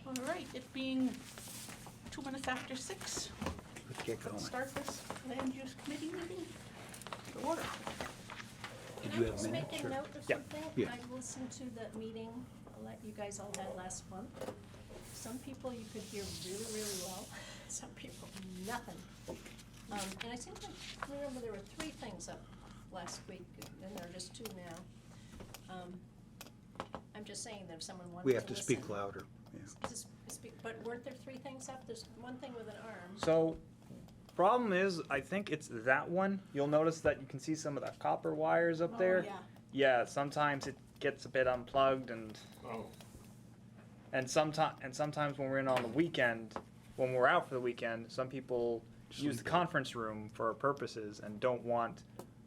All right, it being 2 minutes after 6, Let's get going. let's start this land use committee meeting to order. Did Can you I have just minutes, make a or- note of Yeah, something? yeah. I listened to the meeting that you guys all had last month. Some people you could hear really, really well, some people nothing. And I seem to remember there were 3 things up last week, and there are just 2 now. I'm just saying that if someone wanted to We have to listen. speak louder, yeah. But weren't there 3 things up? There's one thing with an arm. So, problem is, I think it's that one. You'll notice that you can see some of the copper wires up Oh, there. yeah. Yeah, sometimes it gets a bit unplugged, and sometimes when we're in on the weekend, when we're out for the weekend, some people use the Sleep. conference room for our purposes and don't want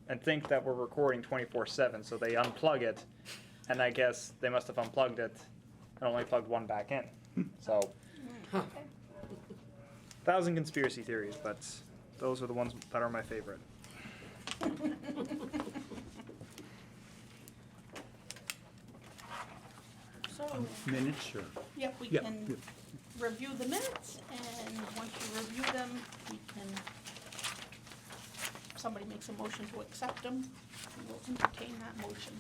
and think that we're recording 24/7, so they unplug it, and I guess they must have unplugged it and only plugged one back in. So, Okay. 1,000 conspiracy theories, but those are the ones that are my favorite. So, Minutes, or? yep, we Yeah, can yeah. review the minutes, and once you review them, we can, somebody makes a motion to accept them, and we'll entertain that motion.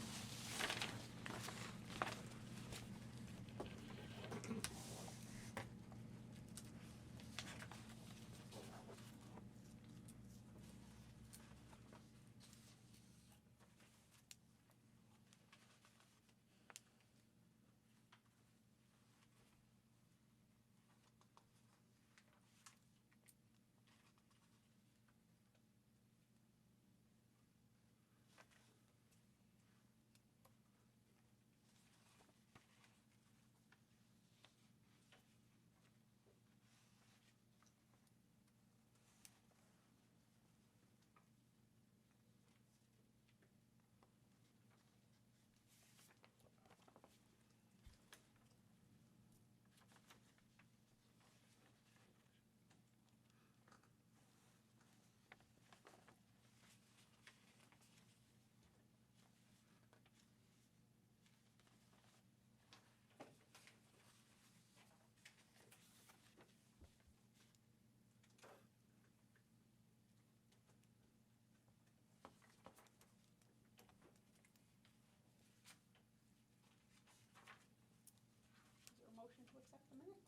Is there a motion to accept the minutes?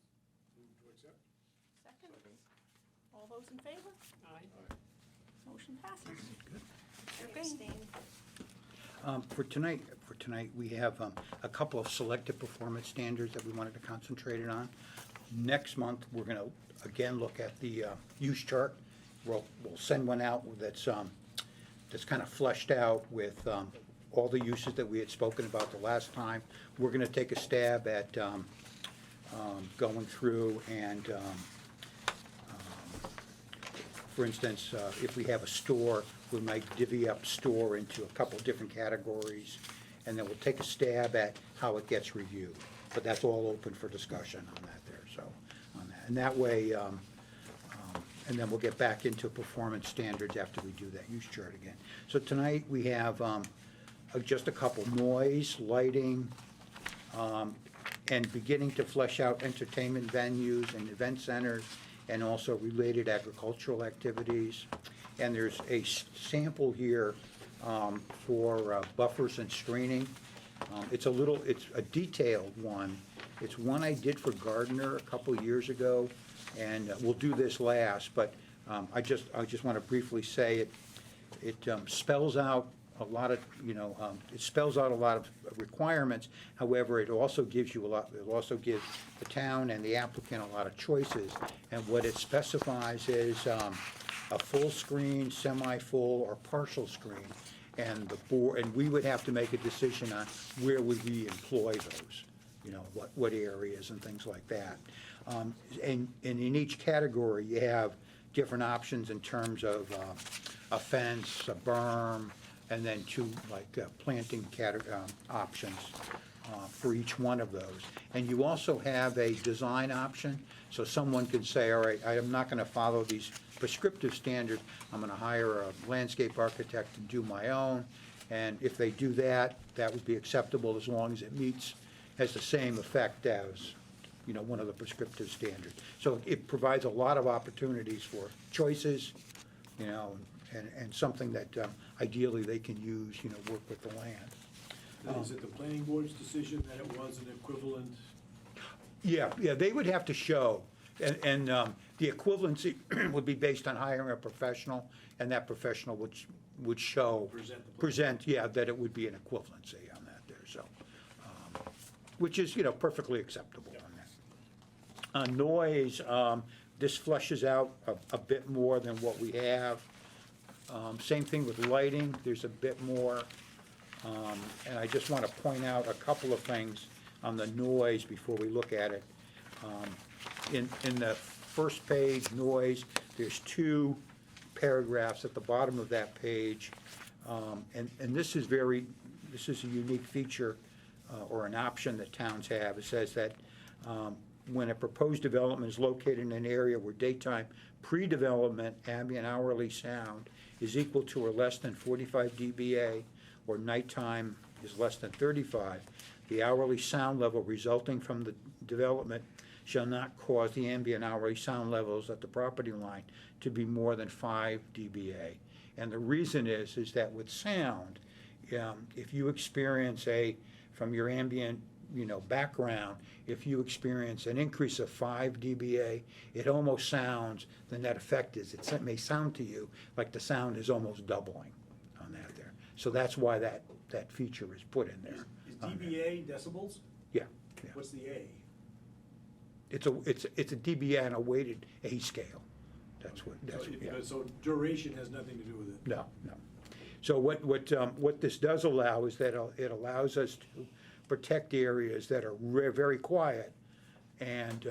Move to accept. Second? All those in favor? Aye. Motion passes. I Okay. abstain. For tonight, we have a couple of selected performance standards that we wanted to concentrate it on. Next month, we're gonna, again, look at the use chart. We'll send one out that's kind of fleshed out with all the uses that we had spoken about the last time. We're gonna take a stab at going through and for instance, if we have a store, we might divvy up store into a couple different categories, and then we'll take a stab at how it gets reviewed. But that's all open for discussion on that there, so, on that. And that way, and then we'll get back into performance standards after we do that use chart again. So tonight, we have just a couple: noise, lighting, and beginning to flesh out entertainment venues and event centers, and also related agricultural activities. And there's a sample here for buffers and screening. It's a detailed one. It's one I did for Gardner a couple years ago, and we'll do this last, but I just want to briefly say it spells out a lot of, it spells out a lot of requirements. However, it also gives you it also gives the town and the applicant a lot of choices. And what it specifies is a full screen, semi-full, or partial screen. And the board, and we would have to make a decision on where would we employ those, what areas and things like that. And in each category, you have different options in terms of a fence, a berm, and then 2 planting options for each one of those. And you also have a design option, so someone could say, all right, I'm not gonna follow these prescriptive standards, I'm gonna hire a landscape architect to do my own, and if they do that, that would be acceptable as long as it meets, has the same effect as, one of the prescriptive standards. So it provides a lot of opportunities for choices, and something that ideally they can use, work with the land. Now, is it the planning board's decision that it was an equivalent? Yeah, they would have to show, and the equivalency would be based on hiring a professional, and that professional would show. Present the plan. That it would be an equivalency on that there, so, which is, perfectly acceptable on that. Noise, this flushes out a bit more than what we have. Same thing with lighting, there's a bit more. And I just want to point out a couple of things on the noise before we look at it. In the first page, noise, there's 2 paragraphs at the bottom of that page. And this is a unique feature or an option that towns have. It says that when a proposed development is located in an area where daytime pre-development ambient hourly sound is equal to or less than 45 dBA, or nighttime is less than 35, the hourly sound level resulting from the development shall not cause the ambient hourly sound levels at the property line to be more than 5 dBA. And the reason is that with sound, if you experience from your ambient, background, if you experience an increase of 5 dBA, it almost sounds, the net effect is, it may sound to you like the sound is almost doubling on that there. So that's why that feature is put in there. Is dBA decibels? Yeah. What's the A? It's a dBA on a weighted A scale. That's what, yeah. So duration has nothing to do with it? No. So what this does allow is that it allows us to protect areas that are very quiet and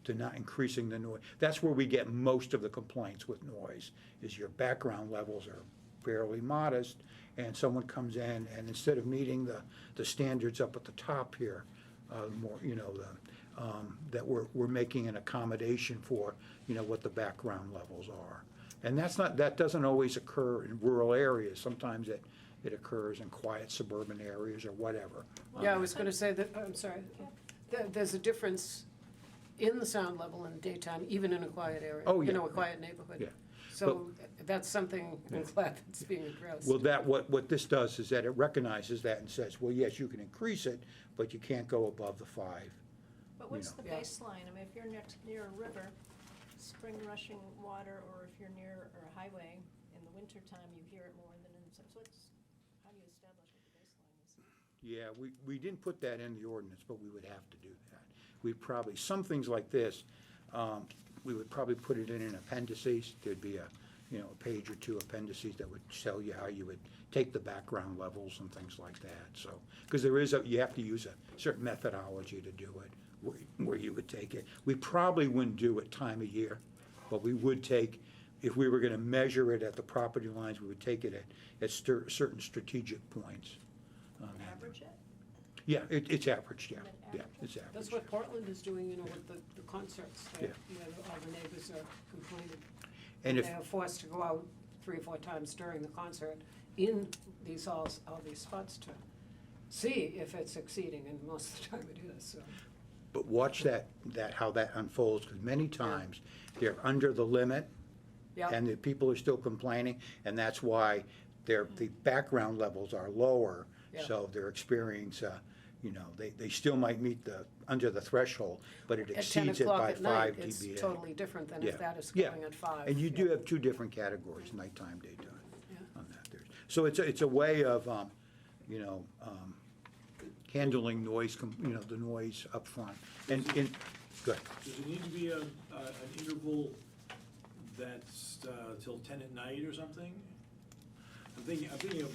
to not increasing the noise. That's where we get most of the complaints with noise, is your background levels are fairly modest, and someone comes in, and instead of meeting the standards up at the top here, more, that we're making an accommodation for, what the background levels are. And that doesn't always occur in rural areas. Sometimes it occurs in quiet suburban areas or whatever. Yeah, I was gonna say that, I'm sorry, there's a difference in the sound level in daytime, even in a quiet area. Oh, yeah. A quiet neighborhood. Yeah. So that's something, I'm glad that's being addressed. Well, what this does is that it recognizes that and says, well, yes, you can increase it, but you can't go above the 5. But what's the Yeah. baseline? I mean, if you're near a river, spring rushing water, or if you're near a highway, in the wintertime, you hear it more than in the summer. So how do you establish what the baseline is? Yeah, we didn't put that in the ordinance, but we would have to do that. We'd probably, some things like this, we would probably put it in appendices. There'd be a page or 2 appendices that would tell you how you would take the background levels and things like that. So, because you have to use a certain methodology to do it, where you would take it. We probably wouldn't do it time of year, but we would take, if we were gonna measure it at the property lines, we would take it at certain strategic points. Average it? Yeah, it's averaged, yeah, And then yeah, average it? it's averaged. That's what Portland is doing, with the concerts, Yeah. where all the neighbors are complaining. And if, They are forced to go out 3 or 4 times during the concert in all these spots to see if it's exceeding, and most of the time it is, so. but watch how that unfolds, because many times they're under the limit, Yeah, and the people are still complaining, and that's why the background levels are lower, Yeah. so they're experiencing, they still might meet under the threshold, but it at 10 exceeds it o'clock by at night, 5 it's dBA. totally different than Yeah. if that is Yeah. going at 5. And you do yeah. have 2 different categories, nighttime, daytime, Yeah. on that there. So it's a way of, handling noise, the noise up front. And, go ahead. Does it need to be an interval that's till 10 at night or something? I'm thinking of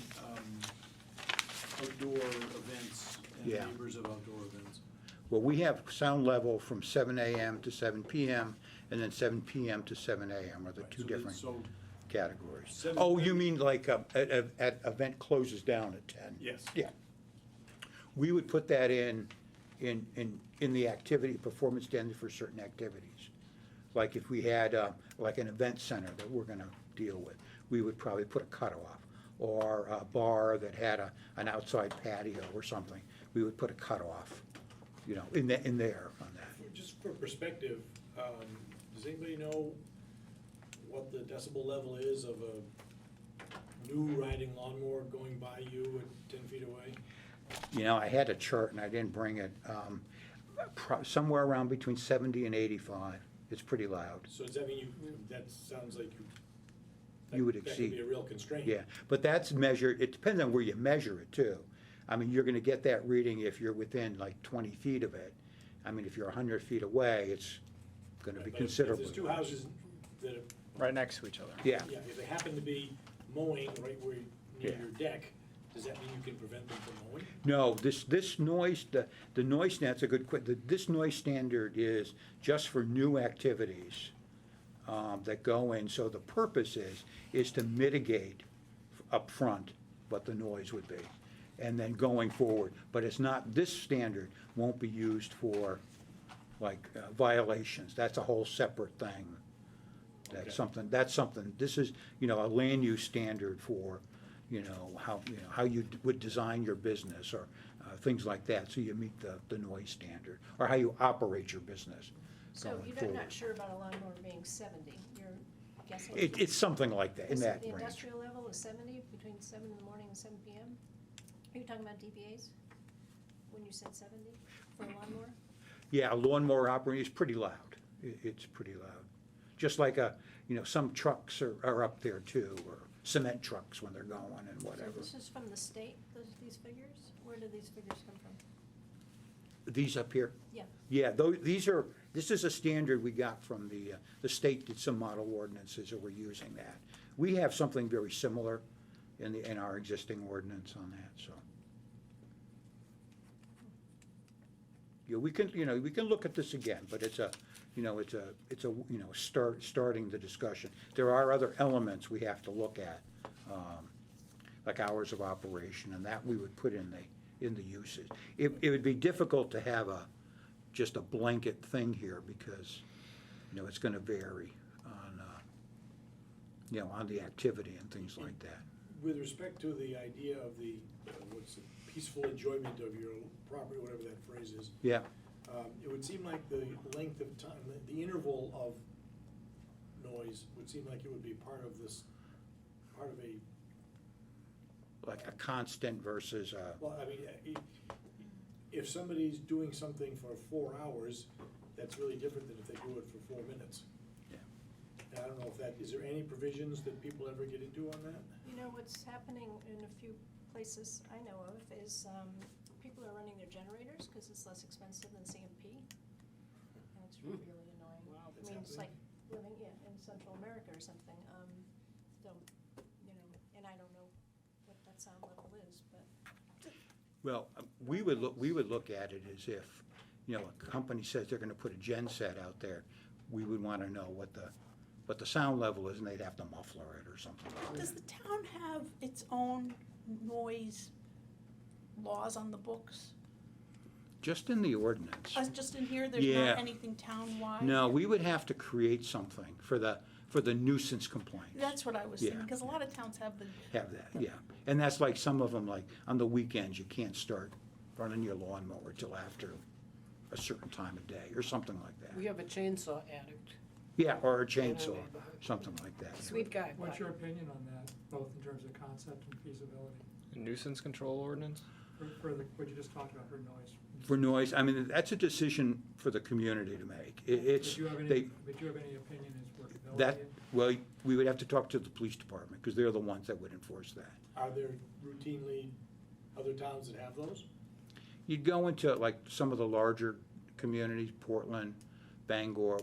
outdoor events and Yeah. neighbors of outdoor events. Well, we have sound level from 7 AM to 7 PM, and then 7 PM to 7 AM are the Right, 2 so different So, categories. 7:30 Oh, you mean like at event closes down at 10? yes. Yeah. We would put that in the activity performance standard for certain activities. Like if we had like an event center that we're gonna deal with, we would probably put a cutoff. Or a bar that had an outside patio or something, we would put a cutoff in there on that. Just for perspective, does anybody know what the decibel level is of a new riding lawnmower going by you at 10 feet away? I had a chart and I didn't bring it. Somewhere around between 70 and 85. It's pretty loud. So does that mean that sounds like You would that could exceed. be a real constraint? Yeah, but that's measured, it depends on where you measure it too. I mean, you're gonna get that reading if you're within like 20 feet of it. I mean, if you're 100 feet away, it's gonna be But if considerably. there's two houses that, Right next to each other. Yeah, yeah, if they happen to be mowing right where, near Yeah. your deck, does that mean you can prevent them from mowing? no, this noise, the noise, that's a good this noise standard is just for new activities that go in. So the purpose is to mitigate up front what the noise would be. And then going forward, but it's not, this standard won't be used for like violations. That's a whole separate thing. Okay. That's something, this is, a land use standard for, how you would design your business or things like that, so you meet the noise standard, or how you operate your business So going you're forward. not sure about a lawnmower being 70, you're guessing? It's something like that, in Is that The range. industrial level is 70, between 7 in the morning and 7 PM? Are you talking about dBAs, when you said 70 for a lawnmower? Yeah, a lawnmower operating is pretty loud. It's pretty loud. Just like some trucks are up there too, or cement trucks when they're going and So whatever. this is from the state, these figures? Where do these figures come from? These up here? Yeah. Yeah, this is a standard we got from the state did some model ordinances that we're using that. We have something very similar in our existing ordinance on that, so. Yeah, we can look at this again, but it's starting the discussion. There are other elements we have to look at, like hours of operation, and that we would put in the uses. It would be difficult to have just a blanket thing here, because, it's gonna vary on the activity and things like that. With respect to the idea of the, peaceful enjoyment of your property, whatever that phrase is, Yeah, it would seem like the length of time, the interval of noise would seem like it would be part of a, like a constant versus, well, I mean, if somebody's doing something for 4 hours, that's really different than if they do it for 4 minutes. Yeah. And I don't know is there any provisions that people ever get into on that? What's happening in a few places I know of is people are running their generators because it's less expensive than CMP. And it's really annoying. Wow, I that's mean, it's like happening? living, in Central America or something. So, and I don't know what that sound level is, but. well, we would look at it as if, a company says they're gonna put a gen set out there, we would wanna know what the sound level is, and they'd have to muffler it or something like that. Does the town have its own noise laws on the books? Just in the ordinance. Just in here, there's Yeah. not anything town-wide? No, we would have to create something for the nuisance complaints. That's what I was Yeah. thinking, because a lot of towns have the, Have that, yeah. And that's like some of them, like on the weekends, you can't start running your lawnmower till after a certain time of day or something like that. We have a chainsaw addict. Yeah, or a in our chainsaw, neighborhood. something like that. Sweet guy. What's but- your opinion on that, both in terms of concept and feasibility, Nuisance control ordinance? for what you just talked about for noise? For noise, I mean, that's a decision for the community to make. It's, But you have any, they, but you have any opinion as workability? that, well, we would have to talk to the police department, because they're the ones that would enforce that. Are there routinely other towns that have those? You'd go into like some of the larger communities, Portland, Bangor,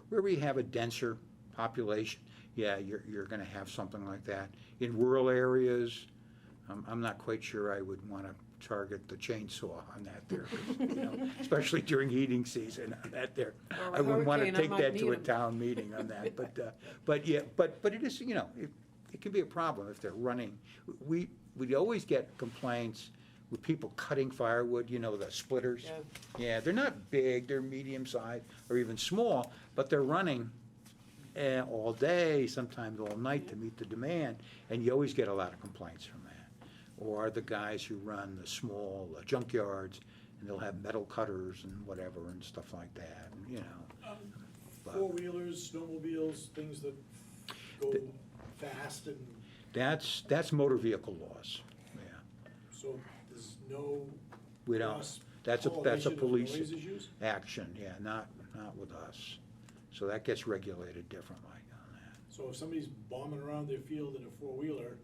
where we have a denser population, yeah, you're gonna have something like that. In rural areas, I'm not quite sure I would wanna target the chainsaw on that there, especially during heating season on that there. Or a I wouldn't wanna hurricane, I take might that to need a 'em. town meeting on that, but yeah, but it is, it can be a problem if they're running. We always get complaints with people cutting firewood, the splitters. Yeah. Yeah, they're not big, they're medium-sized or even small, but they're running all day, sometimes all night to meet the demand, and you always get a lot of complaints from that. Or the guys who run the small junkyards, and they'll have metal cutters and whatever and stuff like that, and, you know. But- Four-wheelers, snowmobiles, things that go fast and, That's motor vehicle laws, yeah. so there's no We don't, cross that's a pollination of police noise issues? action, yeah, not with us. So that gets regulated differently on that. So if somebody's bombing around their field in a four-wheeler,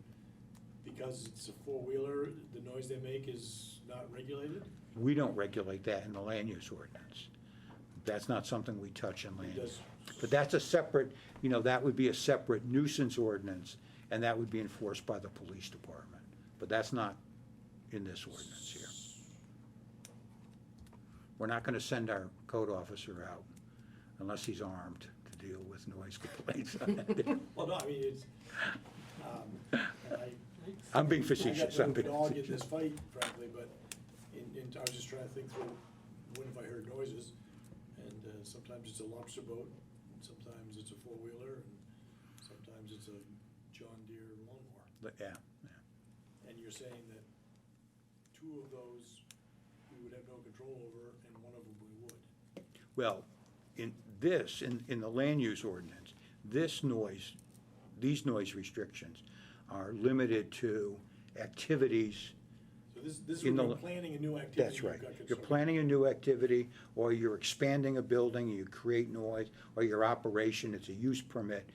because it's a four-wheeler, the noise they make is not regulated? We don't regulate that in the land use ordinance. That's not something we touch in land Who use. does? But that's a separate, you know, that would be a separate nuisance ordinance, and that would be enforced by the police department. But that's not in this ordinance here. We're not gonna send our code officer out unless he's armed to deal with noise complaints. Well, no, I mean, it's, I'm being I facetious. got I'm no being dog in facetious. this fight, frankly, but I was just trying to think through, when have I heard noises? And sometimes it's a lobster boat, and sometimes it's a four-wheeler, and sometimes it's a John Deere lawnmower. But, yeah, yeah. And you're saying that two of those we would have no control over, and one of them we would? Well, in the land use ordinance, these noise restrictions are limited to activities. So this is In when the- you're planning a new activity. That's right. you've got You're control. planning a new activity, or you're expanding a building, you create noise, or your operation, it's a use permit,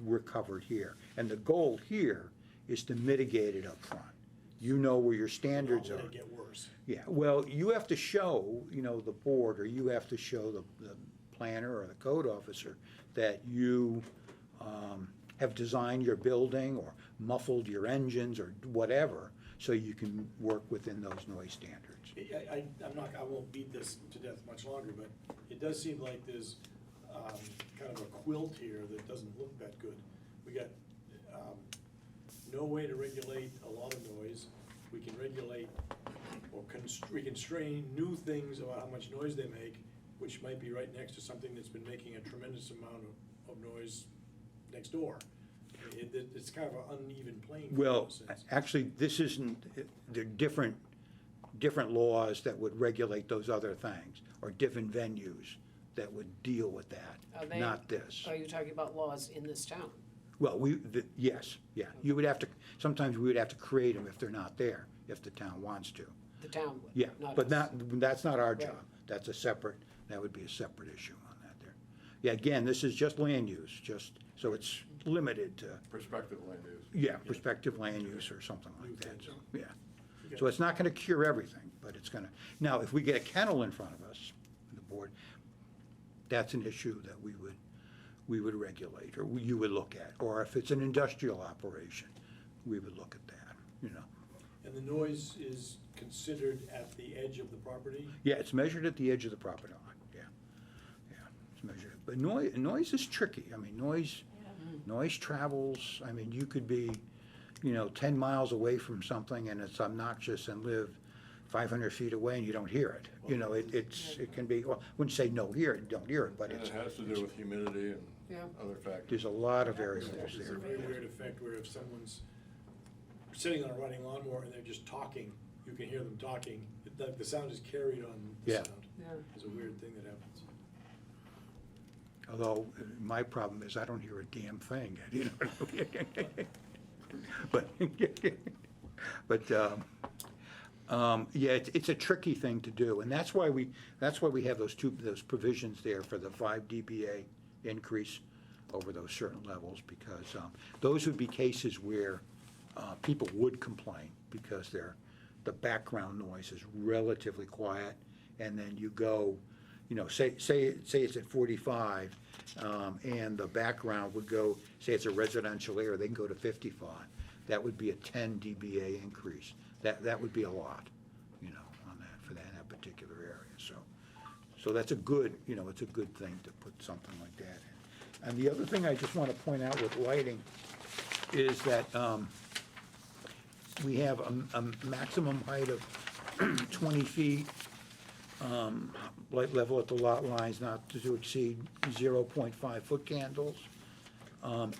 we're covered here. And the goal here is to mitigate it up front. You know where your standards Not are. let it get worse. Yeah, well, you have to show, you know, the board, or you have to show the planner or the code officer that you have designed your building or muffled your engines or whatever, so you can work within those noise standards. I won't beat this to death much longer, but it does seem like there's kind of a quilt here that doesn't look that good. We got no way to regulate a lot of noise. We can regulate or we constrain new things about how much noise they make, which might be right next to something that's been making a tremendous amount of noise next door. It's kind of an uneven playing field in Well, a sense. actually, this isn't, there are different laws that would regulate those other things, or different venues that would deal with Are that, they- not this. Are you talking about laws in this town? Well, yes, yeah, you would have to, sometimes we would have to create them if they're not there, if the town wants to. The town would? Yeah, but us. that's not our Right. job, that's a separate, that would be a separate issue on that there. Yeah, again, this is just land use, just, so it's limited to, Prospective land use. yeah, prospective land use or something like that, so, yeah. Okay. So it's not gonna cure everything, but it's gonna, now, if we get a kennel in front of us, the board, that's an issue that we would regulate, or you would look at, or if it's an industrial operation, we would look at that, you know. And the noise is considered at the edge of the property? Yeah, it's measured at the edge of the property line, yeah, yeah, it's measured, but noise is tricky, I mean, noise travels, I mean, you could be, 10 miles away from something and it's obnoxious and live 500 feet away and you don't hear it. It can be, well, I wouldn't say don't hear it, but And it's, it has to do with humidity and Yeah. other factors. there's a lot of variables There's a there. very weird effect where if someone's sitting on a running lawnmower and they're just talking, you can hear them talking, the sound is carried on the Yeah. sound. Yeah. It's a weird thing that happens. Although, my problem is I don't hear a damn thing, But, yeah, it's a tricky thing to do, and that's why we have those provisions there for the 5 dBA increase over those certain levels, because those would be cases where people would complain, because the background noise is relatively quiet, and then you go, say it's at 45, and the background would go, say it's a residential area, they can go to 55. That would be a 10 dBA increase. That would be a lot, on that, for that particular area, so that's a good, it's a good thing to put something like that in. And the other thing I just want to point out with lighting is that we have a maximum height of 20 feet, light level at the lot lines not to exceed 0.5 foot candles.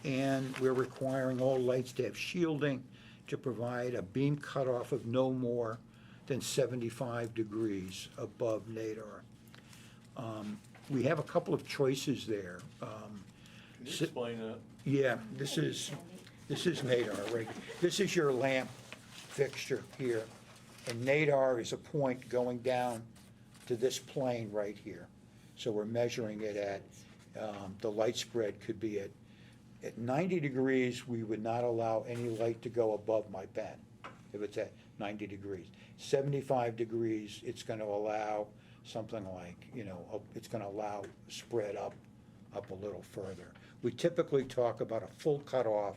And we're requiring all lights to have shielding to provide a beam cutoff of no more than 75 degrees above NADAR. We have a couple of choices there. Can you Si- explain that? Yeah, this is NADAR, right? This is your lamp fixture here, and NADAR is a point going down to this plane right here. So we're measuring it at, the light spread could be at 90 degrees, we would not allow any light to go above my pen, if it's at 90 degrees. 75 degrees, it's gonna allow something like, it's gonna allow spread up a little further. We typically talk about a full cutoff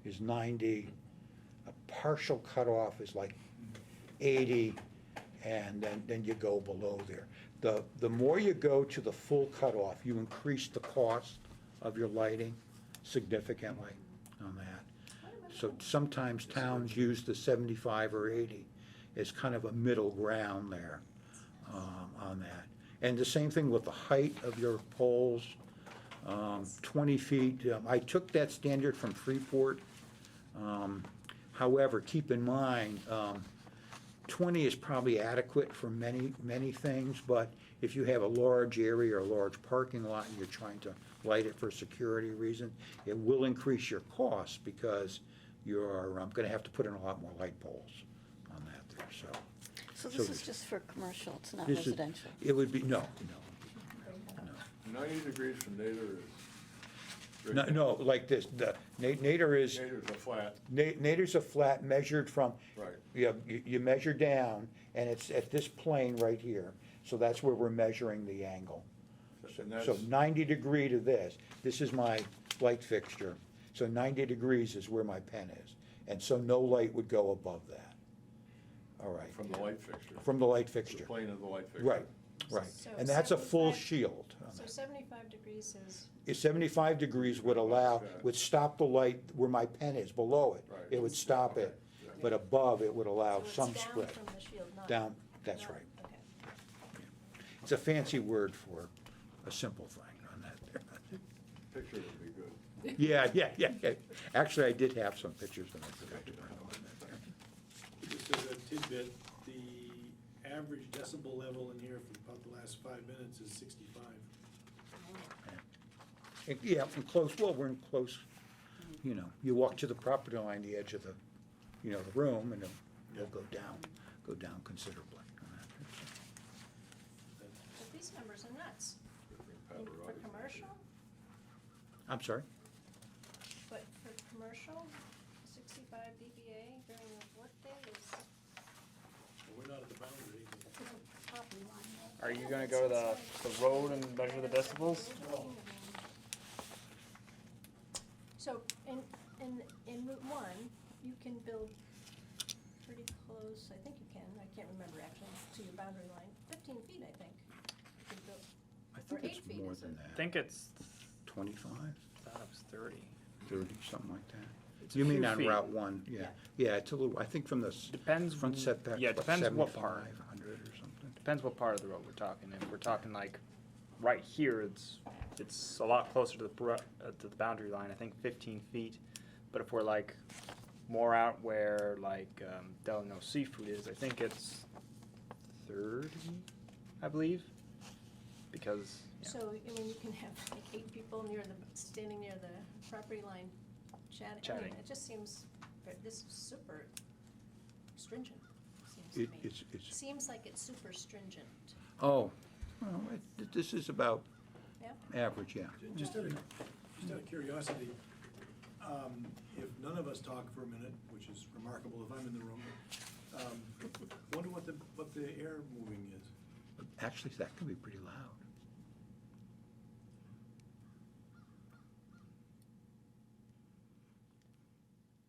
is 90, a partial cutoff is like 80, and then you go below there. The more you go to the full cutoff, you increase the cost of your lighting significantly on that. So sometimes towns use the 75 or 80 as kind of a middle ground there on that. And the same thing with the height of your poles, 20 feet. I took that standard from Freeport. However, keep in mind, 20 is probably adequate for many things, but if you have a large area or a large parking lot and you're trying to light it for security reasons, it will increase your costs because you're gonna have to put in a lot more light poles on that there, so. So So this is just for commercial, it's not this is- residential? It would be, no. 90 degrees from nadir is. No, like this, the nadir is, Nadir's a flat, nadir's a flat measured from, right. you measure down, and it's at this plane right here, so that's where we're measuring the angle. And So that's, 90 degree to this is my light fixture, so 90 degrees is where my pen is, and so no light would go above that. All right, from the light fixture. from the light The fixture, plane of the light fixture. right, right, So and that's a full 75 shield. on So that. 75 degrees is, If 75 degrees would allow, would stop the light where my pen is, below it, Right. it would stop Okay. it, but above it would allow so it's some down spread. from the shield, not. Down, that's not- right. Okay. It's a fancy word for a simple thing on that there. Picture would be good. Yeah. Actually, I did have some pictures and I forgot to bring them on that there. Just as a tidbit, the average decibel level in here for about the last 5 minutes is 65. Yeah, and close, well, we're in close, you walk to the property line, the edge of the, the room, and it'll go down considerably. on that. But these numbers are nuts. For Pepperoni. commercial, I'm sorry? but for commercial, 65 dBA during the workday is. But we're not at the boundary. Property line. Are you gonna go to the road and measure the decibels? So in Route 1, you can build pretty close, I think you can, I can't remember actually, to your boundary line, 15 feet, I think. You can build, I Or think 8 it's feet, more is than it? that. I think it's, 25, I thought it was 30. 30, something like that. It's a You mean few on feet. Route 1, yeah. Yeah, it's a little, I think from the Depends. front setback, Yeah, it depends what 75, part. 100 or something. Depends what part of the road we're talking. If we're talking like right here, it's a lot closer to the boundary line. I think 15 feet. But if we're like more out where like Delano Seafood is, I think it's 30, I believe. Because yeah. so, I mean, you can have like 8 people standing near the property line chatting. I mean, Chatting. it just seems, this is super stringent, seems to me. It's, Seems like it's super stringent. oh, well, this is about Yeah. average, yeah. Just out of curiosity, if none of us talk for a minute, which is remarkable if I'm in the room, wonder what the air moving is. Actually, that can be pretty loud.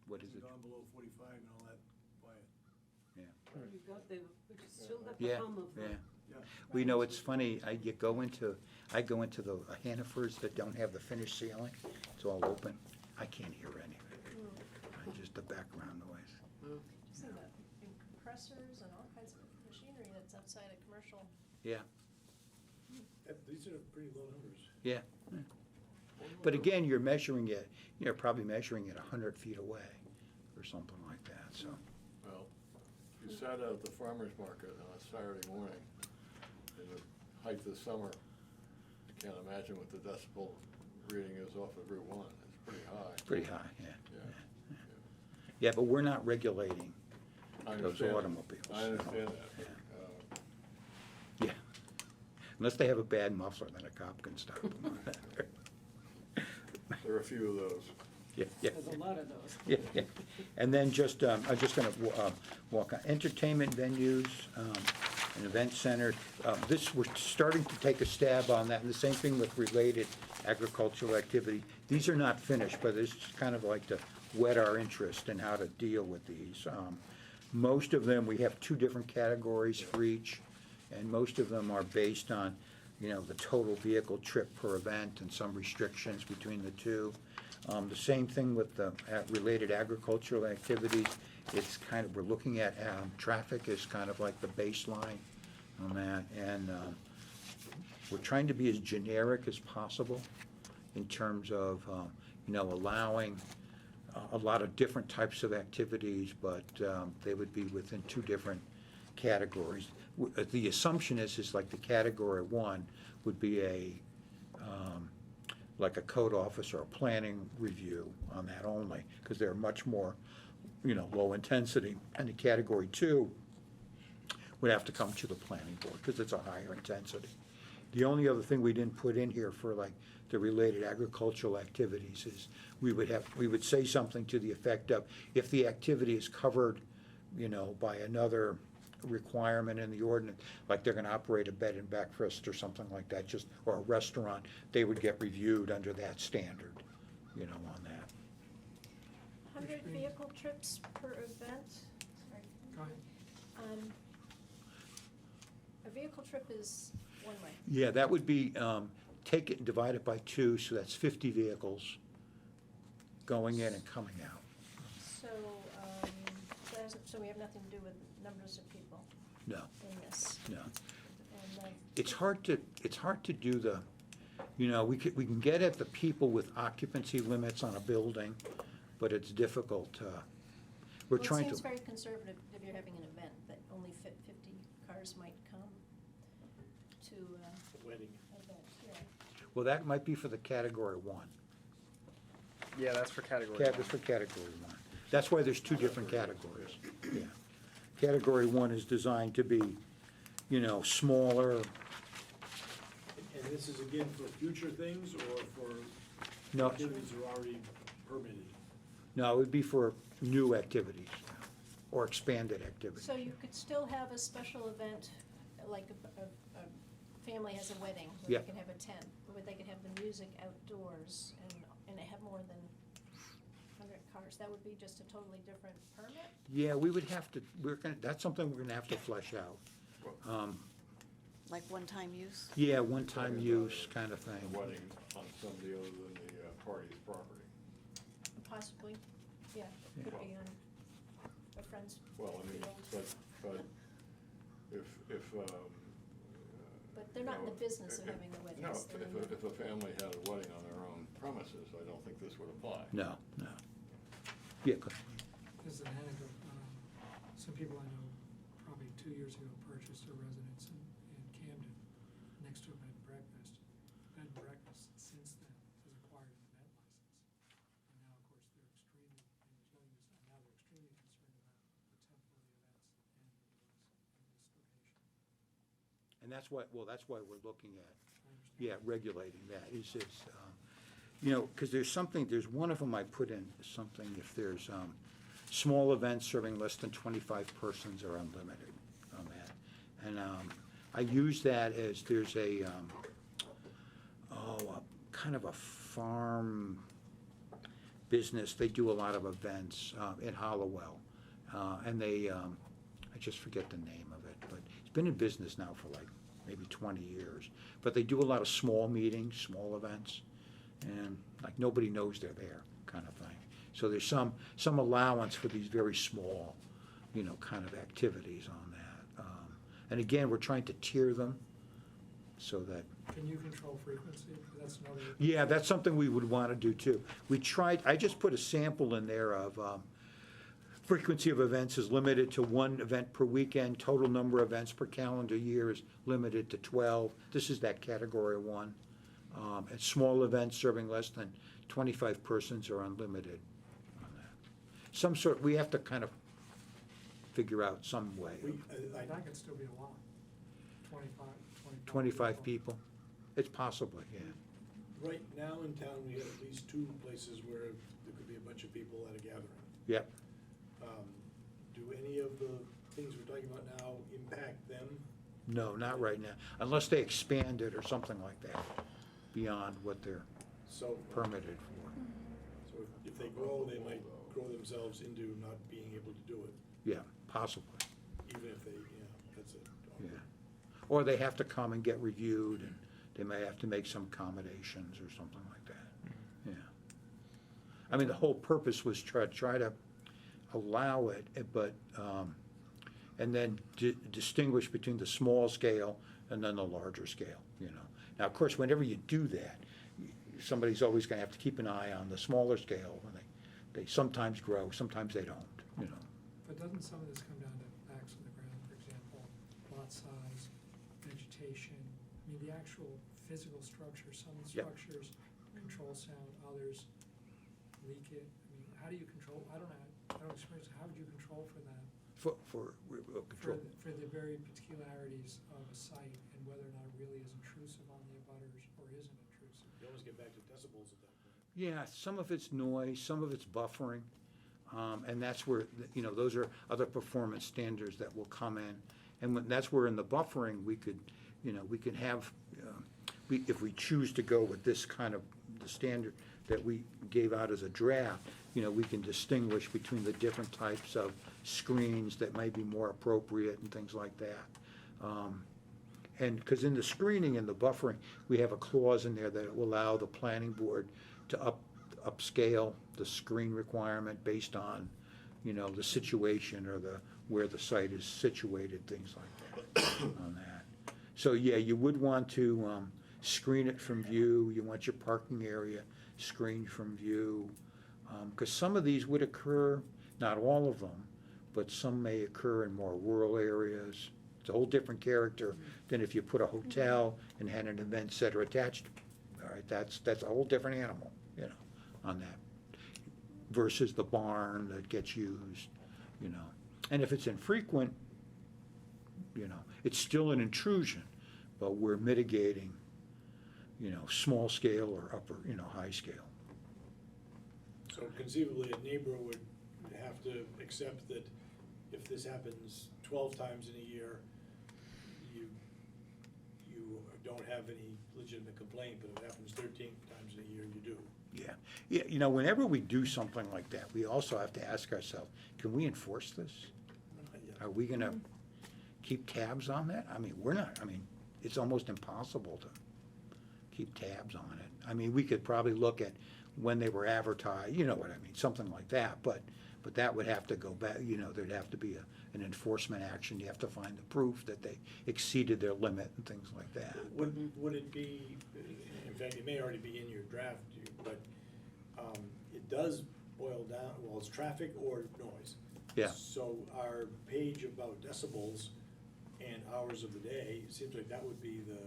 What is it? Gone below 45 and all that quiet. You've got the, but you still got the Yeah, hum of the. yeah. Yeah. Well, it's funny, I go into the Hannaford's that don't have the finished ceiling, it's all open, I can't hear anything. Just the background noise. Just think about compressors and all kinds of machinery that's outside a commercial. Yeah, These are pretty low numbers. yeah. But again, you're measuring it, probably measuring it 100 feet away, or something like that, so. Well, If you sat out at the farmer's market on a Saturday morning in the height of summer, I can't imagine what the decibel reading is off of Route 1. It's pretty high. Pretty high, yeah. Yeah. Yeah, but we're not regulating I those understand. automobiles. I understand that. Yeah. but, Yeah. Unless they have a bad muffler, then a cop can stop them. There are a few of those. Yeah, yeah. There's a lot of those. Yeah, yeah. And then just, I'm just gonna walk on, entertainment venues, and event centers. This, we're starting to take a stab on that, and the same thing with related agricultural activity. These are not finished, but it's kind of like to whet our interest in how to deal with these. Most of them, we have 2 different categories for each, and most of them are based on, you know, the total vehicle trip per event and some restrictions between the two. The same thing with the related agricultural activities. It's kind of, we're looking at traffic as kind of like the baseline on that. And we're trying to be as generic as possible in terms of, you know, allowing a lot of different types of activities, but they would be within 2 different categories. The assumption is like the category 1 would be like a code office or a planning review on that only, because they're much more, you know, low intensity. And the category 2 would have to come to the planning board, because it's a higher intensity. The only other thing we didn't put in here for like the related agricultural activities is we would say something to the effect of, if the activity is covered, you know, by another requirement in the ordinance, like they're gonna operate a bed and breakfast or something like that, just, or a restaurant, they would get reviewed under that standard, you know, on that. 100 vehicle trips per event? Sorry. Go ahead. A vehicle trip is one way. Yeah, that would be, take it and divide it by 2, so that's 50 vehicles going in and coming out. So, so we have nothing to do with numbers of people No, in this. no. And then, It's hard to do the, you know, we can get at the people with occupancy limits on a building, but it's difficult to, we're well, trying it seems to. very conservative if you're having an event, that only 50 cars might come to Wedding. an event, yeah. Well, that might be for the category 1. Yeah, that's for category That's one. for category 1. That's why there's 2 different categories, yeah. Category 1 is designed to be, you know, smaller. And this is again for future things or for No, activities that are already permitted? no, it would be for new activities or expanded activities. So you could still have a special event, like a family has a wedding, where Yeah. they can have a tent, where they could have the music outdoors and they have more than 100 cars. That would be just a totally different permit? Yeah, we would have to, that's something we're gonna have to flesh out. Like one-time use? Yeah, one-time use kind of A thing. wedding on somebody other than the party's property. Possibly, yeah, it could be on a friend's Well, I mean, field. but if, But they're not in the no, business of if- having the weddings. No, They're in the- if a family had a wedding on their own premises, I don't think this would apply. No, no. Yeah, go ahead. As an anecdote, some people I know probably 2 years ago purchased a residence in Camden next to a bed and breakfast. Bed and breakfast since then has acquired an event license. And now, of course, they're extremely, and there's no use, and now they're extremely concerned about the tempo of the events and the noise in this location. And that's what, well, that's why we're looking at, I understand. yeah, regulating that, you know, because there's one of them I put in, something, if there's, small events serving less than 25 persons are unlimited on that. And, I use that as, there's a kind of a farm business, they do a lot of events, in Hollowell. And they, I just forget the name of it, but it's been in business now for like maybe 20 years. But they do a lot of small meetings, small events, and like nobody knows they're there, kind of thing. So there's some allowance for these very small, you know, kind of activities on that. And again, we're trying to tier them so that, Can you control frequency? That's another. yeah, that's something we would want to do too. I just put a sample in there of Frequency of events is limited to 1 event per weekend. Total number of events per calendar year is limited to 12. This is that category 1. And small events serving less than 25 persons are unlimited on that. We have to kind of figure out some way. That could still be a lot. 25. 25 people. It's possible, yeah. Right now in town, we have at least 2 places where there could be a bunch of people at a gathering. Yep. Do any of the things we're talking about now impact them? No, not right now, unless they expand it or something like that, beyond what they're So, permitted for. so if they grow, they might grow themselves into not being able to do it, Yeah, possibly, even if they, that's it. yeah. Or they have to come and get reviewed, and they may have to make some accommodations or something like that, yeah. I mean, the whole purpose was try to allow it, but, and then distinguish between the small scale and then the larger scale, you know. Now, of course, whenever you do that, somebody's always gonna have to keep an eye on the smaller scale, when they sometimes grow, sometimes they don't, you know. But doesn't some of this come down to facts on the ground, for example, lot size, vegetation? I mean, the actual physical structure, some Yep. structures control sound, others leak it. I mean, how do you control, I don't experience, how would you control for that? For control. For the very particularities of a site and whether or not it really is intrusive on the abutters or isn't intrusive? You almost get back to decibels at that point. Yeah, some of it's noise, some of it's buffering, and that's where, you know, those are other performance standards that will come in. And that's where in the buffering, we could, you know, we can have, if we choose to go with this kind of, the standard that we gave out as a draft, you know, we can distinguish between the different types of screens that may be more appropriate and things like that. And, because in the screening and the buffering, we have a clause in there that will allow the planning board to upscale the screen requirement based on, you know, the situation or where the site is situated, things like that, on that. So, yeah, you would want to screen it from view. You want your parking area screened from view. Because some of these would occur, not all of them, but some may occur in more rural areas. It's a whole different character than if you put a hotel and had an event center attached. All right, that's a whole different animal, you know, on that, versus the barn that gets used, you know. And if it's infrequent, you know, it's still an intrusion, but we're mitigating, you know, small scale or upper, you know, high scale. So conceivably, a neighbor would have to accept that if this happens 12 times in a year, you don't have any legitimate complaint, but if it happens 13 times in a year, you do. Yeah, yeah, you know, whenever we do something like that, we also have to ask ourselves, can we enforce this? Are we gonna keep tabs on that? I mean, we're not, I mean, it's almost impossible to keep tabs on it. I mean, we could probably look at when they were advertised, you know what I mean, something like that, but that would have to go back, you know, there'd have to be an enforcement action. You have to find the proof that they exceeded their limit and things like that. Would it be, in fact, it may already be in your draft, but it does boil down, well, it's traffic or noise. Yeah. So our page about decibels and hours of the day, it seems like that would be the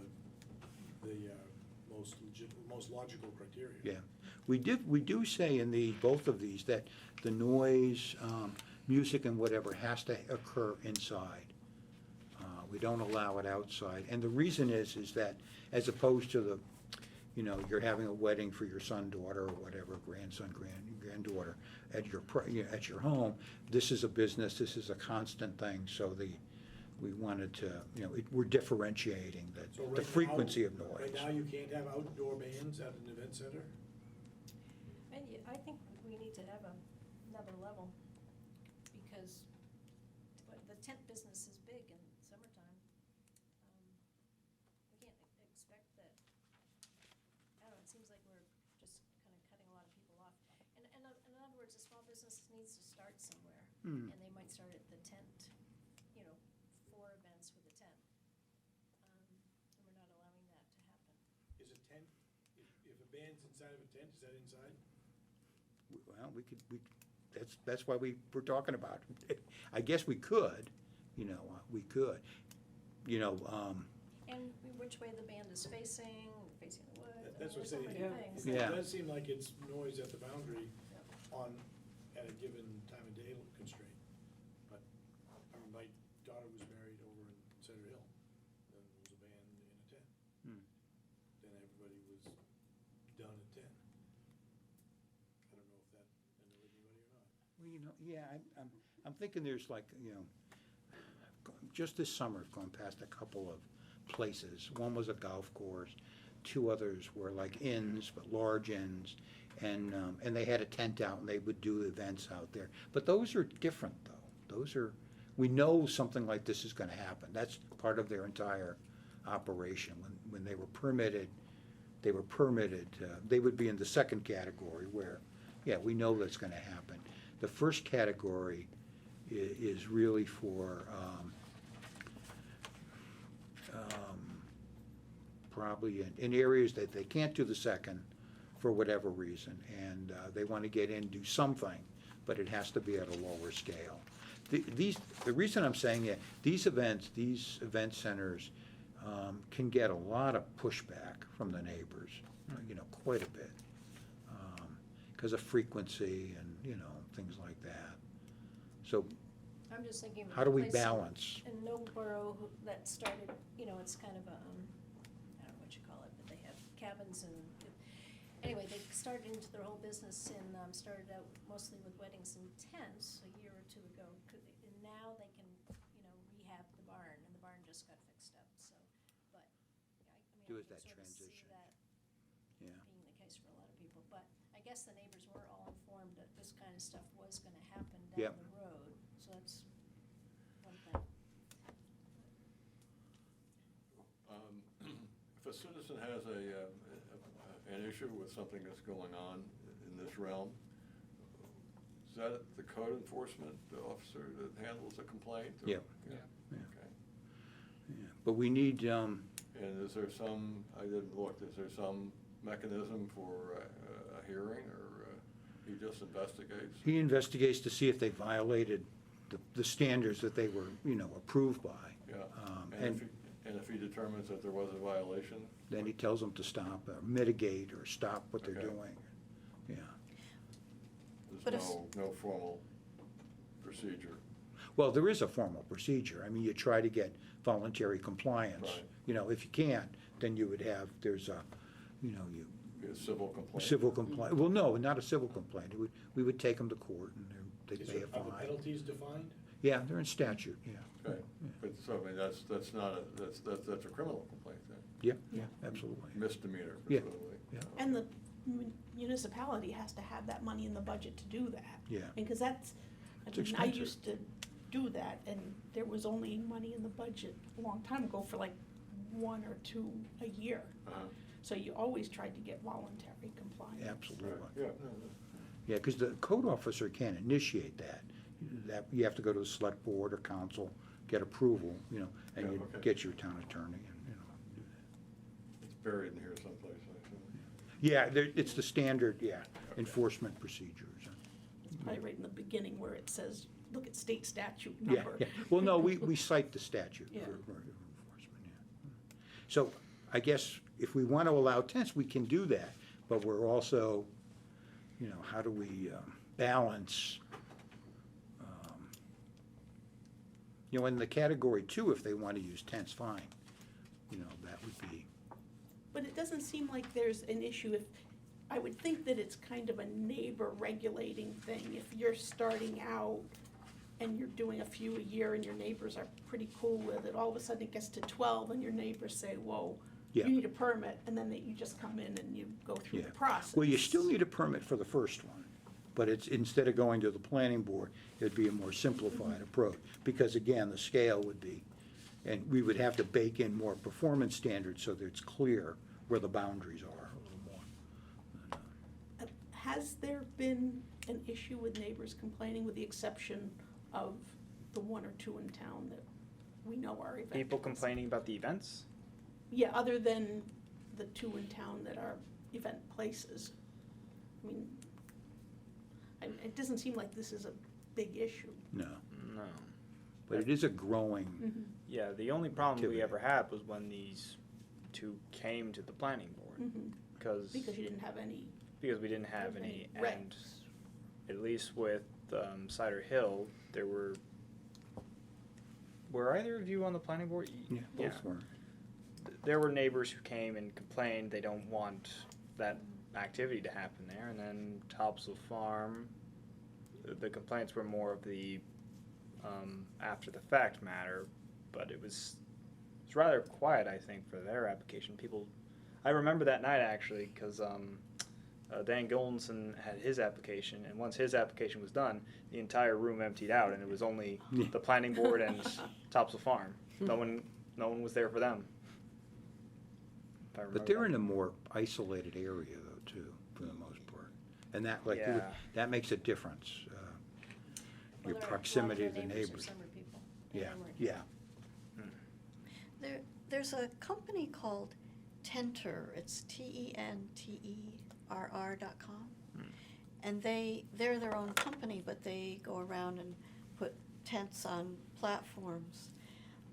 most logical criteria. Yeah, we do say in both of these that the noise, music and whatever has to occur inside. We don't allow it outside, and the reason is that as opposed to you're having a wedding for your son, daughter, or whatever, grandson, granddaughter at your home, this is a business, this is a constant thing, so we wanted to, we're differentiating So the right frequency now- of noise. Right now, you can't have outdoor bands at an event center? And I think we need to have another level, because the tent business is big in summertime. We can't expect that, I don't know, it seems like we're just kind of cutting a lot of people off. And in other words, a small business needs to start somewhere, Hmm. and they might start at the tent, 4 events with a tent. And we're not allowing that to happen. Is a tent, if a band's inside of a tent, is that inside? Well, that's why we were talking about it. I guess we could, we could, And which way the band is facing the wood. That's what I'm there's so saying. many Yeah. things. Yeah. It does seem like it's noise at the boundary at a given time of day constraint. But my daughter was married over in Center Hill, then there was a band in a tent. Hmm. Then everybody was done at 10. I don't know if that annoyed anybody or not. Well, yeah, I'm thinking there's like, just this summer, I've gone past a couple of places. One was a golf course, two others were like inns, but large inns. And they had a tent out and they would do events out there. But those are different though. We know something like this is gonna happen. That's part of their entire operation. When they were permitted, they would be in the second category where, yeah, we know that's gonna happen. The first category is really for, probably in areas that they can't do the second for whatever reason, and they want to get in, do something, but it has to be at a lower scale. The reason I'm saying that, these event centers can get a lot of pushback from the neighbors, quite a bit, because of frequency and, things like that. So I'm just thinking. of how do we place in- balance? In Noblesboro, that started, it's kind of a, I don't know what you call it, but they have cabins and, anyway, they started into their whole business and started out mostly with weddings and tents a year or two ago. And now they can, rehab the barn, and the barn just got fixed up, so, but, Do I is that can sort of see transition. that Yeah. being the case for a lot of people. But I guess the neighbors were all informed that this kind of stuff was gonna happen Yep. down the road, so that's one thing. If a citizen has an issue with something that's going on in this realm, is that the code enforcement officer that handles the complaint? or- Yeah. Yeah. Okay. Yeah. But we need, And is there some, I didn't look, is there some mechanism for a hearing, or he just investigates? he investigates to see if they violated the standards that they were, approved by. Yeah, And and if he determines that there was a violation? then he tells them to stop, or mitigate, or stop what they're Okay. doing. Yeah. But There's if- no formal procedure? Well, there is a formal procedure. I mean, you try to get voluntary compliance. Right. If you can't, then you would have, there's a, you, A civil complaint? civil complaint. Well, no, not a civil complaint. We would take them to court and they'd Is pay there, a are the fine. penalties defined? Yeah, they're in statute, yeah. Okay, but so, I mean, that's not that's a criminal complaint then? Yeah, yeah, absolutely. Misdemeanor, Yeah, presumably? yeah. And the municipality has to have that money in the budget to do that. Yeah. Because that's, It's I expensive. used to do that, and there was only money in the budget a long time ago for like 1 or 2 a year. Uh-huh. So you always tried to get voluntary compliance. Absolutely. Right, yeah, no, Yeah, because the code officer can't initiate that. That, you have to go to the select board or council, get approval, and Yeah, you okay. get your town attorney and, do that. it's buried in here someplace, I assume. Yeah, it's the standard, enforcement procedures. It's probably right in the beginning where it says, look at state statute Yeah, number. yeah. Well, no, we cite the statute Yeah. for enforcement, yeah. So I guess if we want to allow tents, we can do that, but we're also, how do we balance, in the category 2, if they want to use tents, fine. That would be, But it doesn't seem like there's an issue if, I would think that it's kind of a neighbor regulating thing. If you're starting out and you're doing a few a year and your neighbors are pretty cool with it, all of a sudden it gets to 12 and your neighbors say, whoa, you Yeah. need a permit, and then you just come in and you go through yeah. the process. Well, you still need a permit for the first one, but it's, instead of going to the planning board, it'd be a more simplified approach. Because again, the scale would be, and we would have to bake in more performance standards so that it's clear where the boundaries are a little more. Has there been an issue with neighbors complaining, with the exception of the 1 or 2 in town that we know are event? People complaining about the events? Yeah, other than the 2 in town that are event places. I mean, It doesn't seem like this is a big issue. No, No. but it is a growing, Mhm. Yeah, the only problem we Activity. ever had was when these two came to the planning board, Mhm. because Because you didn't have any, we didn't have any, and reps. at least with Cider Hill, there were either of you on the planning board? yeah, both were. There were neighbors who came and complained they don't want that activity to happen there, and then Topsail Farm, the complaints were more of the after the fact matter, but it was rather quiet, I think, for their application. People, I remember that night actually, because Dan Goldenson had his application, and once his application was done, the entire room emptied out, and it was only Yeah. the planning board and Topsail Farm. No one was there for them. If I remember But they're that. in a more isolated area though, too, for the most part. And that, like, Yeah. that makes a difference, Well, your there are- proximity a to lot the of their neighbors. are summer people in Yeah, Emory. yeah. There's a company called Tenter, it's TENTERR.com. And they're their own company, but they go around and put tents on platforms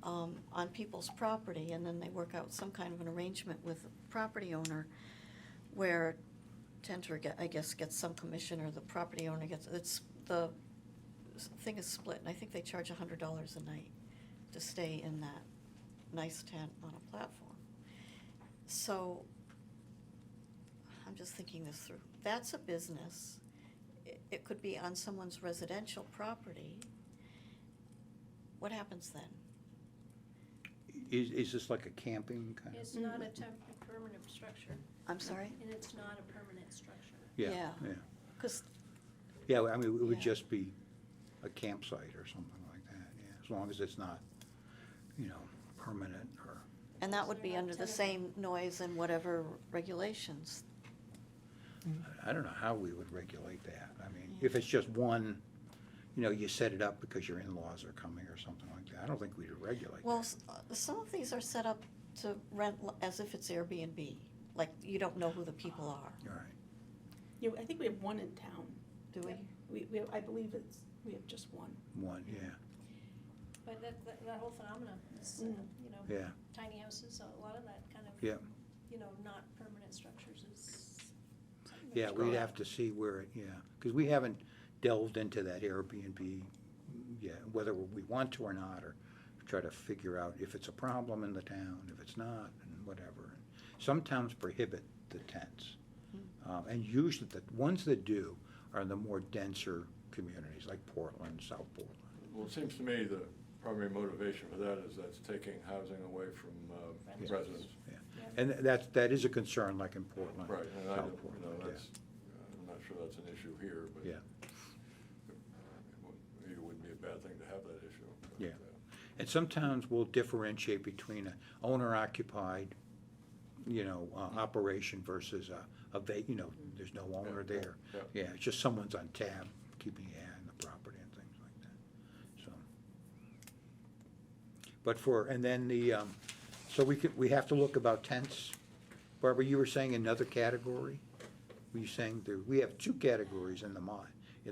on people's property, and then they work out some kind of an arrangement with the property owner where Tenter, I guess, gets some commission, or the property owner gets, the thing is split, and I think they charge $100 a night to stay in that nice tent on a platform. So, I'm just thinking this through. That's a business. It could be on someone's residential property. What happens then? Is this like a camping kind of? It's not a permanent structure. I'm sorry? And it's not a permanent structure. Yeah, Yeah. yeah. 'Cause, Yeah, I mean, it would Yeah. just be a campsite or something like that, yeah, as long as it's not, permanent or, and that would So be you're not under the tenant- same noise and whatever regulations. I don't know how we would regulate that. I mean, if it's just one, you set it up because your in-laws are coming or something like that, I don't think we'd regulate Well, that. some of these are set up to rent as if it's Airbnb, like you don't know who the people are, All right. I think we have one in town. do we? I believe we have just one. One, yeah, But that whole phenomenon is, yeah, tiny houses, a lot of that kind of, yeah. not permanent structures is something that's Yeah, we'd growing. have to see where, because we haven't delved into that Airbnb yet, whether we want to or not, or try to figure out if it's a problem in the town, if it's not, and whatever. Some towns prohibit the tents. And usually the ones that do are the more denser communities, like Portland, South Portland. Well, it seems to me the primary motivation for that is that's taking housing away from residents. Yeah. Yeah. And that is a concern, like in Portland. Right, and I, South don't- Portland, yeah. that's, I'm not sure that's an issue here, but. Yeah. Maybe it wouldn't be a bad thing to have that issue. but, Yeah. And some towns will differentiate between an owner-occupied, operation versus there's no owner Yeah, there. yeah. Yeah, it's just someone's on tab, keeping an eye on the property and things like that, so. But and then so we have to look about tents. Barbara, you were saying another category? Were you saying we have two categories in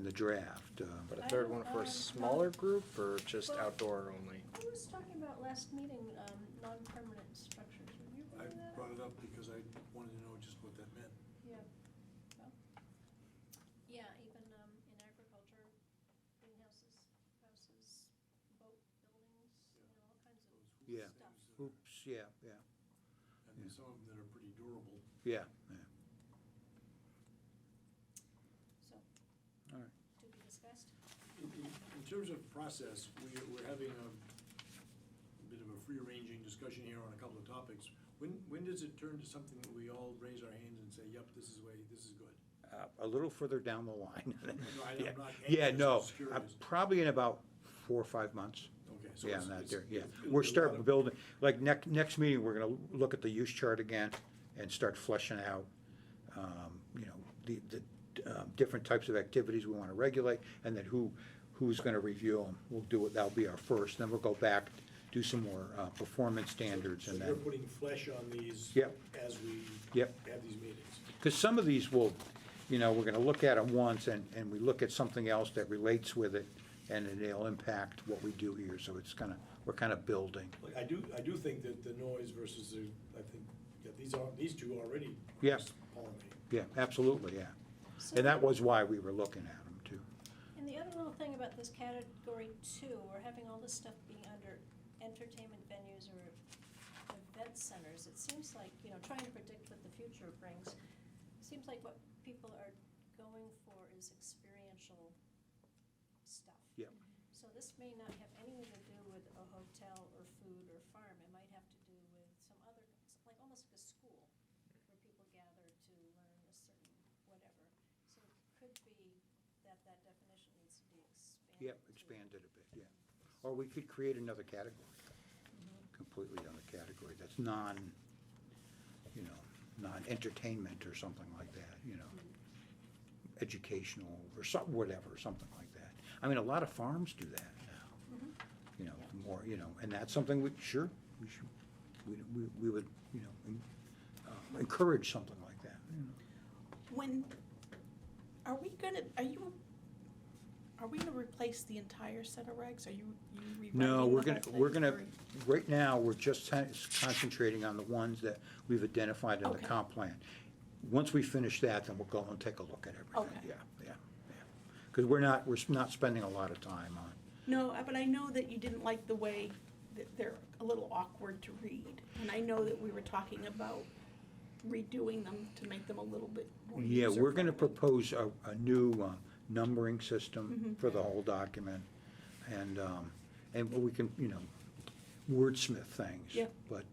the draft? But a I third don't- one for a um, smaller group, or just well- outdoor only? I was talking about last meeting, non-permanent structures. Were you I bringing that up? brought it up because I wanted to know just what that meant. Yeah. Well, yeah, even, in agriculture, greenhouses, houses, boat buildings, all kinds of Yeah. stuff. Oops, yeah, yeah, And there's some of them that are pretty durable. yeah, yeah. So, All right. to be discussed. In terms of process, we're having a bit of a free-ranging discussion here on a couple of topics. When does it turn to something that we all raise our hands and say, yep, this is good? A little further down the line. No, I'm Yeah. not Yeah, anxious, no, just curious. probably in about 4 or 5 months. Okay, so Yeah, it's- in that it's- there, yeah. it'll be We're a lot starting of- building, like next meeting, we're gonna look at the use chart again and start fleshing out, the different types of activities we wanna regulate, and then who's gonna review them. We'll do it, that'll be our first, then we'll go back, do some more, performance standards, So and you're then, putting flesh on these Yep. as we Yep. have these meetings? because some of these will, you know, we're gonna look at them once and we look at something else that relates with it, and then it'll impact what we do here, so it's we're kind of building. Like, I do think that the noise versus the, I think, yeah, these two already Yeah. pollinate. Yeah, absolutely, yeah. So- And that was why we were looking at them, too. And the other little thing about this category two, we're having all this stuff being under entertainment venues or event centers. It seems like, you know, trying to predict what the future brings, seems like what people are going for is experiential stuff. Yep. So this may not have anything to do with a hotel or food or farm. It might have to do with some other, like almost like a school, where people gather to learn a certain whatever. So it could be that that definition needs to be expanded. Yep, expanded a bit, yeah. Or we could create another category, completely other category, that's you know, non-entertainment or something like that, you know. Educational or whatever, something like that. I mean, a lot of farms do that now. You know, more, you know, and that's something we should, we would, you know, encourage something like that, you know. When, are we gonna replace the entire set of regs? Are you rewriting No, the we're whole gonna, thing, we're gonna, or- right now, we're just concentrating on the ones that we've identified in the Okay. comp plan. Once we finish that, then we'll go and take a look at everything, Okay. yeah. Because we're not spending a lot of time on, No, but I know that you didn't like the way that they're a little awkward to read. And I know that we were talking about redoing them to make them a little bit more yeah, we're gonna user-friendly. propose a new numbering system Mhm. for the whole document. And we can, you know, wordsmith things. Yep. But,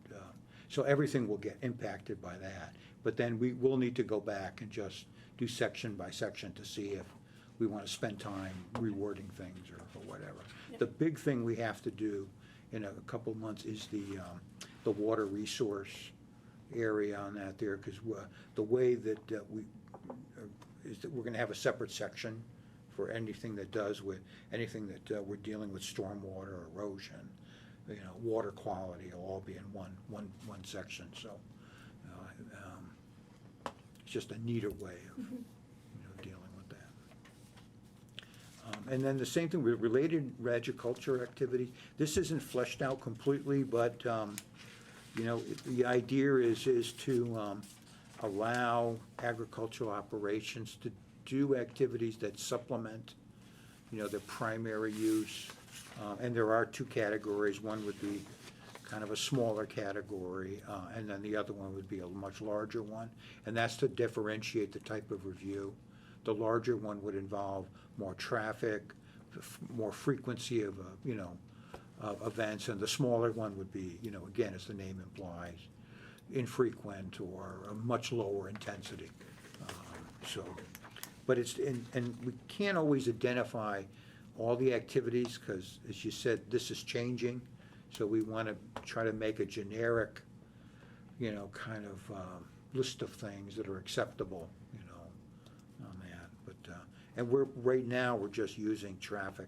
so everything will get impacted by that. But then we will need to go back and just do section by section to see if we want to spend time rewording things or whatever. Yep. The big thing we have to do in a couple of months is the water resource area on that there, because the way that is that we're going to have a separate section for anything that does with, anything that we're dealing with stormwater, erosion, you know, water quality, will all be in one section, so it's just a neater way of, you know, dealing with that. And then the same thing with related agriculture activity. This isn't fleshed out completely, but, you know, the idea is to allow agricultural operations to do activities that supplement, you know, their primary use. And there are two categories. One would be kind of a smaller category, and then the other one would be a much larger one. And that's to differentiate the type of review. The larger one would involve more traffic, more frequency of, you know, of events, and the smaller one would be, you know, again, as the name implies, infrequent or a much lower intensity. So, but it's, and we can't always identify all the activities, because, as you said, this is changing. So we want to try to make a generic, you know, kind of list of things that are acceptable, you know, on that. But, and right now, we're just using traffic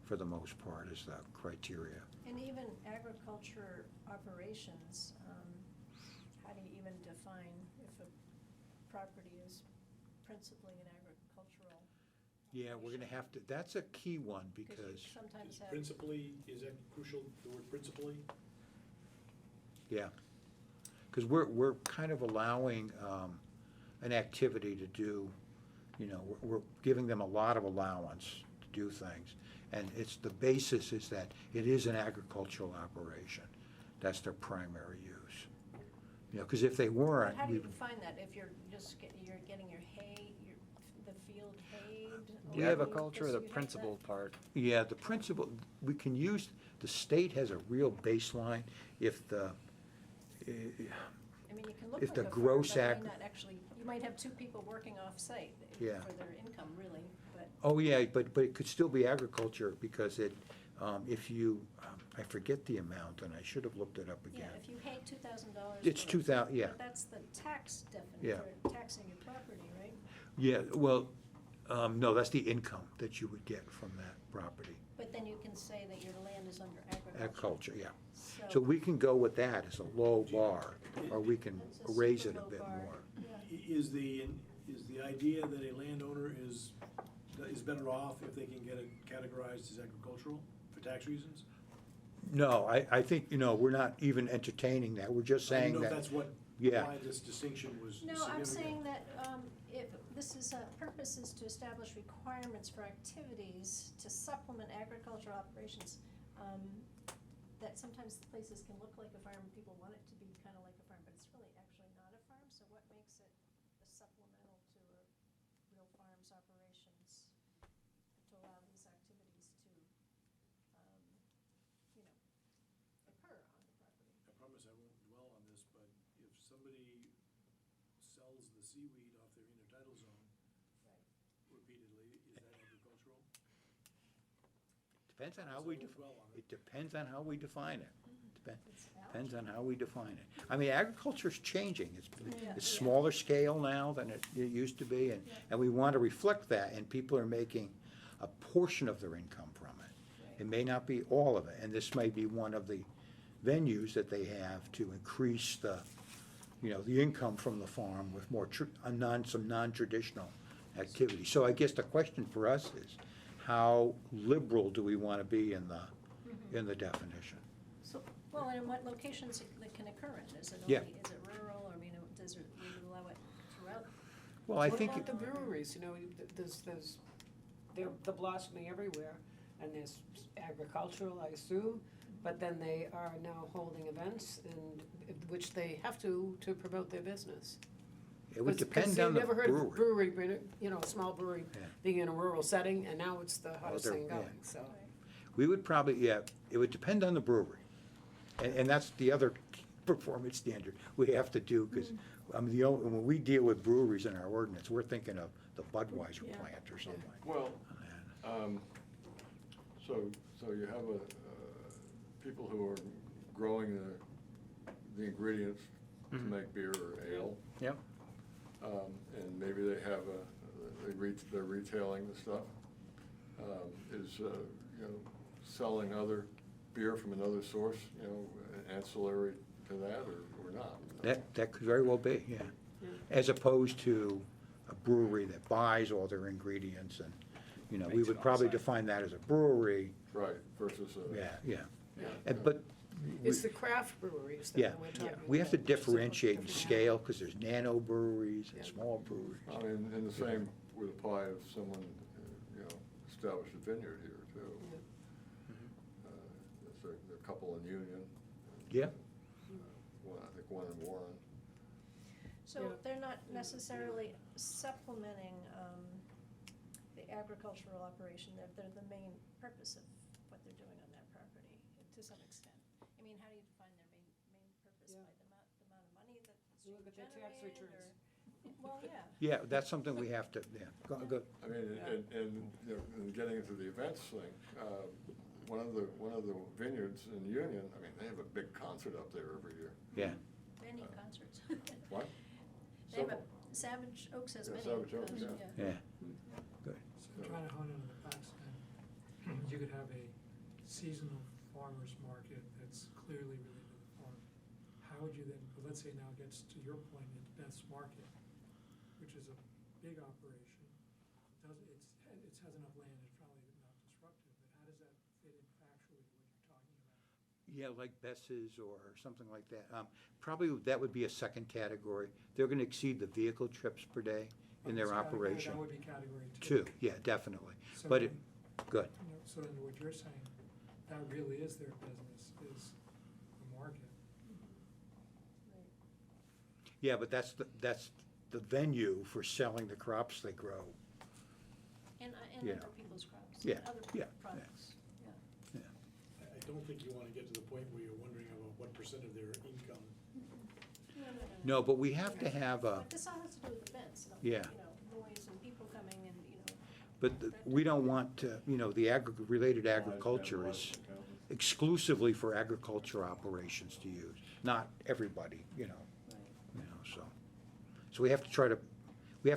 for the most part as the criteria. And even agriculture operations, how do you even define if a property is principally an agricultural? Yeah, we're gonna have to, that's a key one, because, you sometimes have. Principally, is that crucial, the word principally? yeah. Because we're kind of allowing an activity to do, you know, we're giving them a lot of allowance to do things. And it's, the basis is that it is an agricultural operation. That's their primary use. You know, because if they But weren't, how do we, you define that, if you're just, you're getting your hay, the field hayed? We The have a- agriculture or the Because you have principal that- part? yeah, the principle, we can use, the state has a real baseline if the, I mean, you can look if like the a farm, gross but it ag- may not actually, you might have two people working off-site Yeah. for their income, really, but. oh, yeah, but it could still be agriculture, because it, if you, I forget the amount, and I should have looked it up Yeah, again. if you paid $2,000. It's for it, 2,000, yeah. But that's the tax Yeah. definition, for taxing your property, right? Yeah, well, no, that's the income that you would get from that property, But then you can say that your land is under agriculture. agriculture, yeah. So we can go with that as a low bar, or we can It's a raise super it a low bit bar. more. Yeah. Is the is the idea that a landowner is better off if they can get it categorized as agricultural for tax reasons? No, I think, we're not even entertaining that, we're just I saying don't know if that, that's what, yeah. why this distinction was No, significant. I'm saying that, if this is, purpose is to establish requirements for activities to supplement agricultural operations, that sometimes the places can look like a farm, people want it to be kinda like a farm, but it's really actually not a farm, so what makes it a supplemental to a real farm's operations to allow these activities to, occur on the property? I promise I won't dwell on this, but if somebody sells the seaweed off their intertidal zone Right. repeatedly, is that agricultural? Depends on how So we, I won't dwell on it. it depends on how we define it. It's Depends on how we define it. I mean, agriculture's changing, it's Yeah. smaller scale now than it used to be, and we want to reflect that, and people are making a portion of their income from it. It may not be all of it, and this may be one of the venues that they have to increase the, the income from the farm with more, some non-traditional activity. So I guess the question for us is, how liberal do we want to be in the definition? So, Well, and in what locations it can occur in? Is it Yeah. only, is it rural, or, does it, we allow it throughout? Well, I What think, about the breweries, there's, they're blossoming everywhere, and there's agricultural, I assume, but then they are now holding events, and, which they have to promote their business. it would 'Cause depend you on the never heard of a brewery. brewery, a small brewery Yeah. being in a rural setting, and now it's the hottest they're- thing yeah. going, so. We would probably, it would depend on the brewery. And that's the other performance standard we have to do, because, when we deal with breweries in our ordinance, we're thinking of the Budweiser Yeah. plant or something. Well, so you have people who are growing the ingredients to Mhm. make beer or ale. Yep. And maybe they have they're retailing the stuff. Is, selling other beer from another source, ancillary to that, or not? That could very well be, yeah. As opposed to a brewery that buys all their ingredients and, we Makes would it probably on-site. define that as a brewery, Right, versus a. yeah. Yeah. But, It's the craft breweries yeah, that we're talking about. we have to which is a differentiate in different scale, because there's nano breweries and Yeah. small breweries. I mean, and the same would apply if someone, established a vineyard here too. There's a couple in Union. Yeah, I think one in Warren. So Yeah. they're not necessarily supplementing, the agricultural operation, they're the main purpose of what they're doing on that property, to some extent. How do you define their main purpose? Yeah. By the amount of money that's Look at their tax generated, returns. Well, yeah. yeah, that's something we have to, go, I mean, and getting into the events thing, one of the vineyards in Union, I mean, they have a big concert up there every year. yeah. Many concerts. What? They have Several. Savage Oaks has Yeah, many Savage Oaks, concerts, yeah. Yeah, good. So trying to hone in on the facts, then, you could have a seasonal farmer's market that's clearly related to the farm. How would you then, but let's say now it gets to your point, it's Beth's Market, which is a big operation. It has enough land, it's probably not disruptive, but how does that fit in factually to what you're talking about? Yeah, like Bess's or something like that. Probably that would be a second category. They're gonna exceed the vehicle trips per day in their It's category- operation. That would be category Two, yeah, definitely. So But it, then- good. So then what you're saying, that really is their business, is the market. Yeah, but that's the venue for selling the crops they grow. And Yeah. other people's crops, Yeah, other yeah, products, yeah. I don't think you wanna get to the point where you're wondering about what percent of their income. No, but we have to have a, But this all has to do with events, Yeah. Noise and people coming and, but we don't want to, the related agriculture is exclusively for agriculture operations to use, not everybody, so we have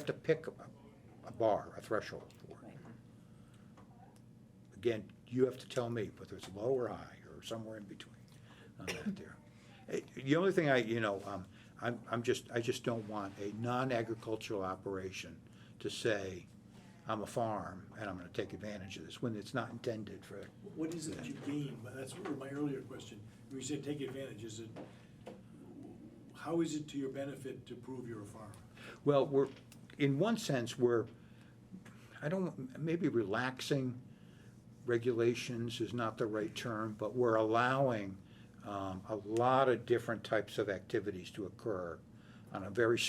to pick a bar, a threshold for it. Right. Again, you have to tell me whether it's low or high, or somewhere in between on that there. The only thing I just don't want a non-agricultural operation to say, I'm a farm and I'm gonna take advantage of this, when it's not intended for. What is it that you gain? But that's my earlier question. When you say take advantage, is it, how is it to your benefit to prove you're a farm? Well, in one sense, maybe relaxing regulations is not the right term, but we're allowing a lot of different types of activities to occur on a very,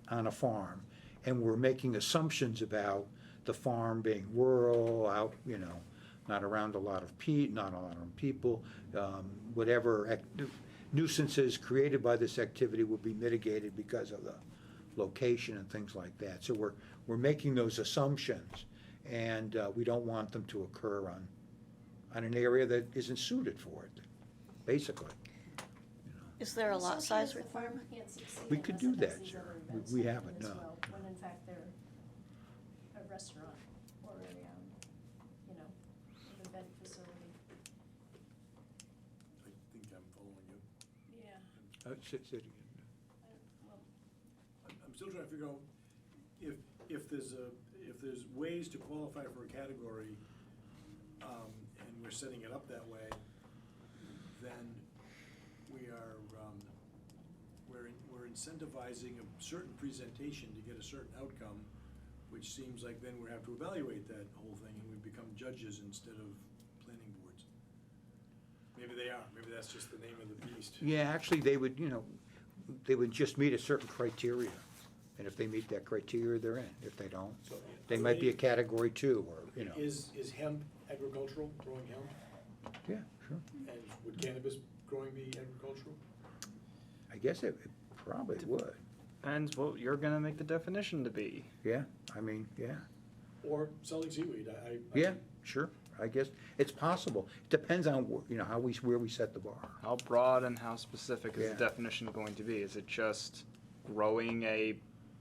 on a farm. And we're making assumptions about the farm being rural, out, not around a lot of not a lot of people, whatever nuisances created by this activity will be mitigated because of the location and things like that. So we're making those assumptions, and we don't want them to occur on an area that isn't suited for it, basically. Is there a lot size Sometimes the farm requirement? can't succeed We could unless do it has that, these sure. other We- events we happen haven't, as no. well, when in fact they're a restaurant or a, an event facility. I think I'm following you. Yeah, Say it again. well, I'm still trying to figure out if there's ways to qualify for a category, and we're setting it up that way, then we are, we're incentivizing a certain presentation to get a certain outcome, which seems like then we have to evaluate that whole thing, and we become judges instead of planning boards. Maybe they are, maybe that's just the name of the beast. Yeah, actually, they would just meet a certain criteria. And if they meet that criteria, they're in. If they don't, So, they might be a category 2, or, Is hemp agricultural, growing hemp? Yeah, sure. And would cannabis growing be agricultural? I guess it probably would. Depends what you're gonna make the definition to be. Yeah, I mean, yeah. Or selling seaweed, Yeah, sure. I guess it's possible. It depends on, where we set the bar. How broad and how specific is Yeah. the definition going to be? Is it just growing a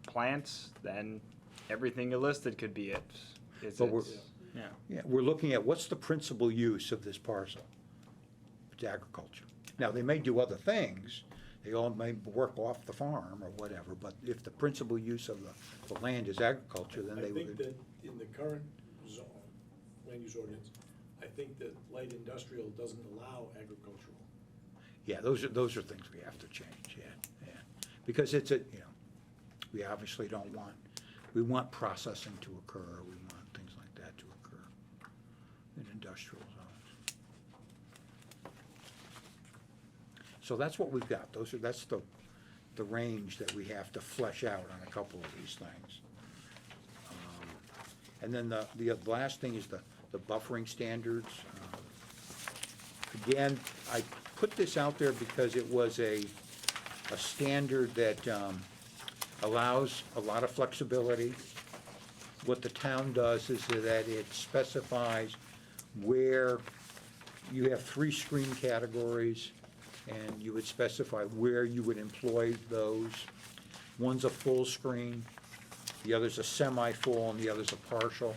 plant? Then everything you listed could be it. Is But it? we're- Yeah. Yeah, we're looking at what's the principal use of this parcel? It's agriculture. Now, they may do other things, they all may work off the farm or whatever, but if the principal use of the land is agriculture, then I they think would. that in the current zone, land use ordinance, I think that light industrial doesn't allow agricultural. Yeah, those are things we have to change, yeah. Because we obviously we want processing to occur, we want things like that to occur in industrial zones. So that's what we've got, that's the range that we have to flesh out on a couple of these things. And then the last thing is the buffering standards. Again, I put this out there because it was a standard that allows a lot of flexibility. What the town does is that it specifies where you have 3 screen categories, and you would specify where you would employ those. One's a full screen, the other's a semi-full, and the other's a partial.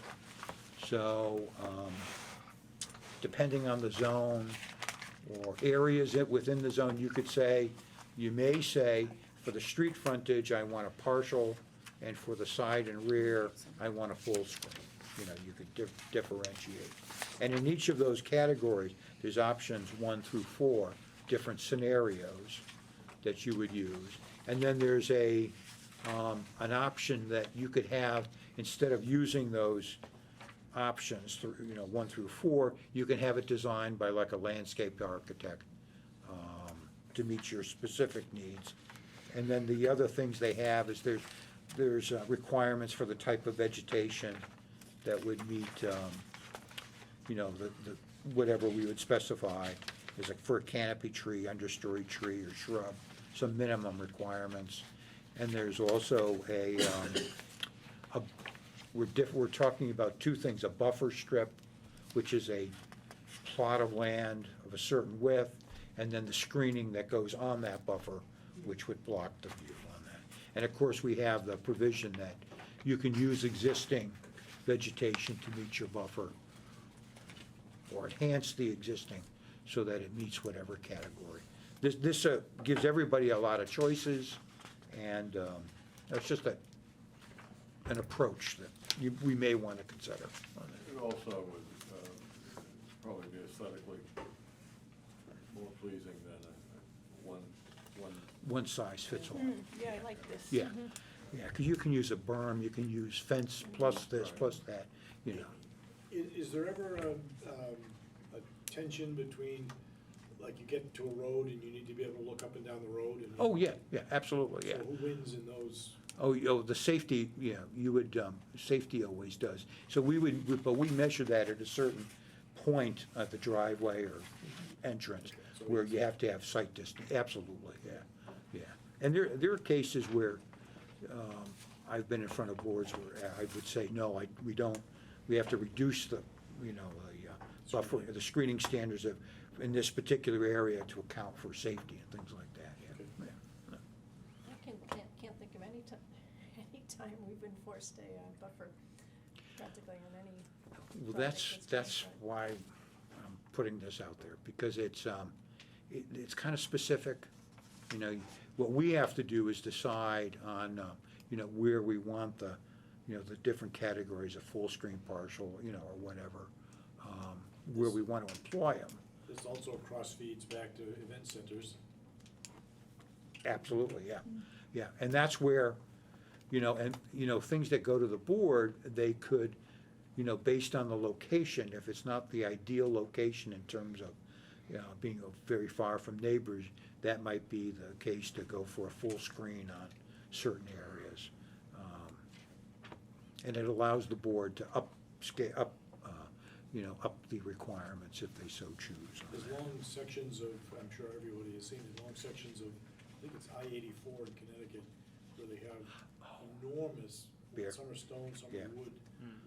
So, depending on the zone or areas within the zone, you may say, for the street frontage, I want a partial, and for the side and rear, I want a full screen. You could differentiate. And in each of those categories, there's options 1 through 4, different scenarios that you would use. And then there's an option that you could have, instead of using those options, 1 through 4, you can have it designed by like a landscape architect to meet your specific needs. And then the other things they have is there's requirements for the type of vegetation that would meet, whatever we would specify, is like for a canopy tree, understory tree, or shrub, some minimum requirements. And there's also we're talking about 2 things, a buffer strip, which is a plot of land of a certain width, and then the screening that goes on that buffer, which would block the view on that. And of course, we have the provision that you can use existing vegetation to meet your buffer, or enhance the existing so that it meets whatever category this gives everybody a lot of choices, and that's just an approach that we may want to consider. It also would probably be aesthetically more pleasing than one. One size fits all. Yeah, I like this. Yeah, yeah, because you can use a berm, you can use fence plus this, plus that, you know. Is there ever a tension between, like you get to a road and you need to be able to look up and down the road? And Oh, yeah, absolutely, yeah. So who wins in those? Oh, the safety, yeah, you would, safety always does. So but we measure that at a certain point at the driveway or entrance, so where you have to have sight distance, absolutely, yeah, yeah. And there are cases where, I've been in front of boards where I would say, no, we don't, we have to reduce the, the buffer, the screening standards in this particular area to account for safety and things like that, yeah, Okay. yeah. I can't think of any time we've enforced a buffer practically on any Well, project that's been why I'm putting this out there, because it's kind of specific. You know, what we have to do is decide on, where we want the different categories of full screen, partial, or whatever, where we want to employ them. This also cross feeds back to event centers. Absolutely, yeah, yeah, and that's where, things that go to the board, they could, based on the location, if it's not the ideal location in terms of, being very far from neighbors, that might be the case to go for a full screen on certain areas. And it allows the board to up the requirements if they so choose. on There's that. long sections of, I'm sure everybody has seen it, long sections of, I think it's I-84 in Connecticut, where they have enormous, Bare. some are stone, some Yeah. are wood,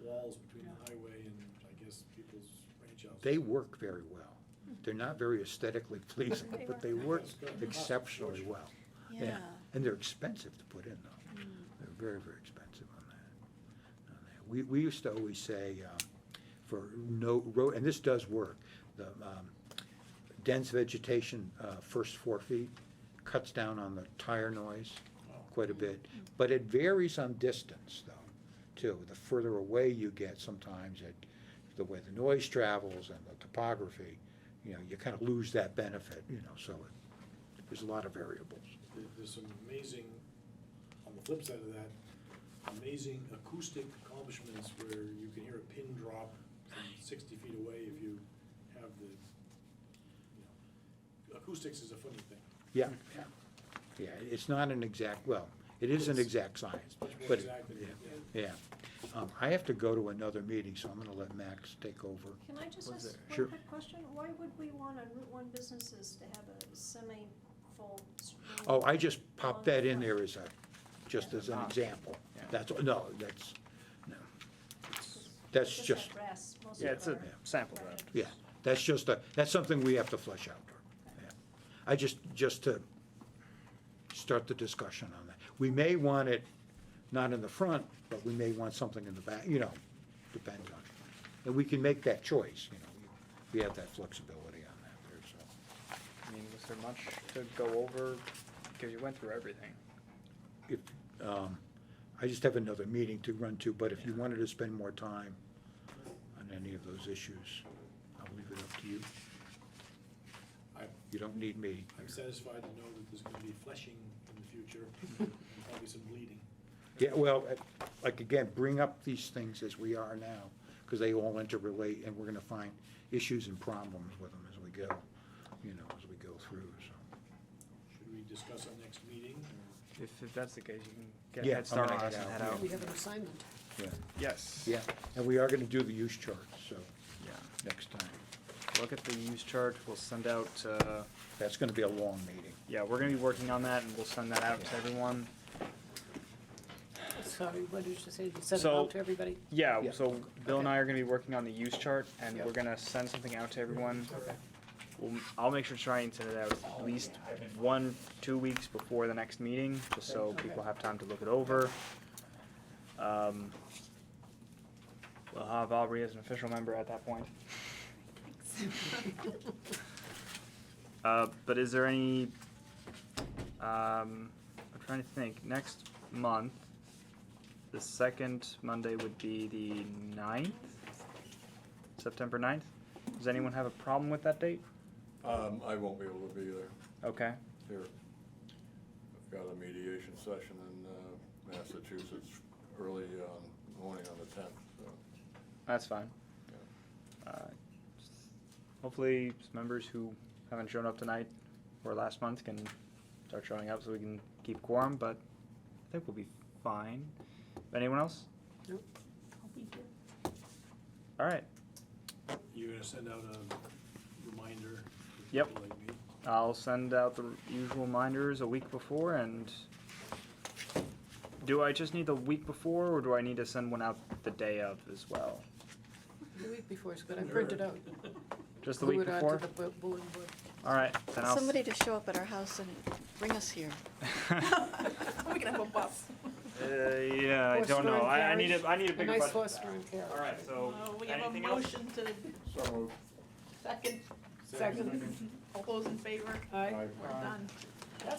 walls between the highway and, I guess, people's ranch houses. They work very well. They're not very aesthetically pleasing, They but work they very work well. That's good. exceptionally well. Yeah. And they're expensive to put in, though. They're very, very expensive on that. We used to always say, for no road, and this does work, the dense vegetation, first 4 feet, cuts down on the tire noise quite a bit. But it varies on distance, though, too. The further away you get, sometimes the way the noise travels and the topography, you kind of lose that benefit, so there's a lot of variables. There's some amazing, on the flip side of that, amazing acoustic accomplishments where you can hear a pin drop from 60 feet away if you have acoustics is a funny thing. Yeah, yeah, yeah, it's not an exact, well, it is an exact science, Much more but, exact than- yeah. I have to go to another meeting, so I'm gonna let Max take over. Can I just Was ask there- Sure. one quick question? Why would we want on Route 1 businesses to have a semi-full screen? Oh, I just popped that in there as just as an Ah. example. Yeah. That's, no, that's just, that grass, most Yeah, of it's a our sample road. projects. yeah, that's something we have to flesh out. Yeah. I just to start the discussion on that. We may want it not in the front, but we may want something in the back, depends on it. And we can make that choice, we have that flexibility on that there, so. I mean, was there much to go over? Because you went through everything. If, I just have another meeting to run to, but if you wanted to spend more time on any of those issues, I'll leave it up to you. You don't need me. I'm satisfied to know that there's gonna be fleshing in the future and probably some bleeding. Yeah, well, like, again, bring up these things as we are now, because they all interrelate, and we're gonna find issues and problems with them as we go, as we go through, so. Should we discuss our next meeting, or? If that's the case, you can get a Yeah, head start I'm on gonna us and head head out, out. We have an assignment. Yeah, Yes. yeah, and we are gonna do the use chart, so, Yeah. next time. Look at the use chart. We'll send out, That's gonna be a long meeting. yeah, we're gonna be working on that and we'll send that out to everyone. Sorry, what did you say? You sent it So- out to everybody? Yeah, Yeah. so Bill and I are gonna be working on the use chart and Yeah. we're gonna send something out to everyone. Okay. I'll make sure to try and send it out at least 1-2 weeks before the next meeting, just so Okay. people have time to look it over. We'll have Aubrey as an official member at that point. But is there any, I'm trying to think, next month, the second Monday would be the 9th? September 9th? Does anyone have a problem with that date? I won't be able to be there. Okay, Here. I've got a mediation session in Massachusetts early morning on the 10th, so. that's fine. Hopefully, members who haven't shown up tonight or last month can start showing up so we can keep quorum, but I think we'll be fine. Anyone else? I'll be here. All right, You're gonna send out a reminder for Yep. people like me? I'll send out the usual reminders a week before, and do I just need the week before, or do I need to send one out the day of as well? The week before is good, I printed out. Just the Glue week it before? onto the bulletin board. All right, then I'll. Somebody to show up at our house and bring us here. We can have a bus. Yeah, I Horse don't know. drawn I need carriage. a A bigger nice budget. horse-drawn carriage. All right, so We have a anything else? motion to So moved. second, Second. all those in favor? Aye. Aye. We're done.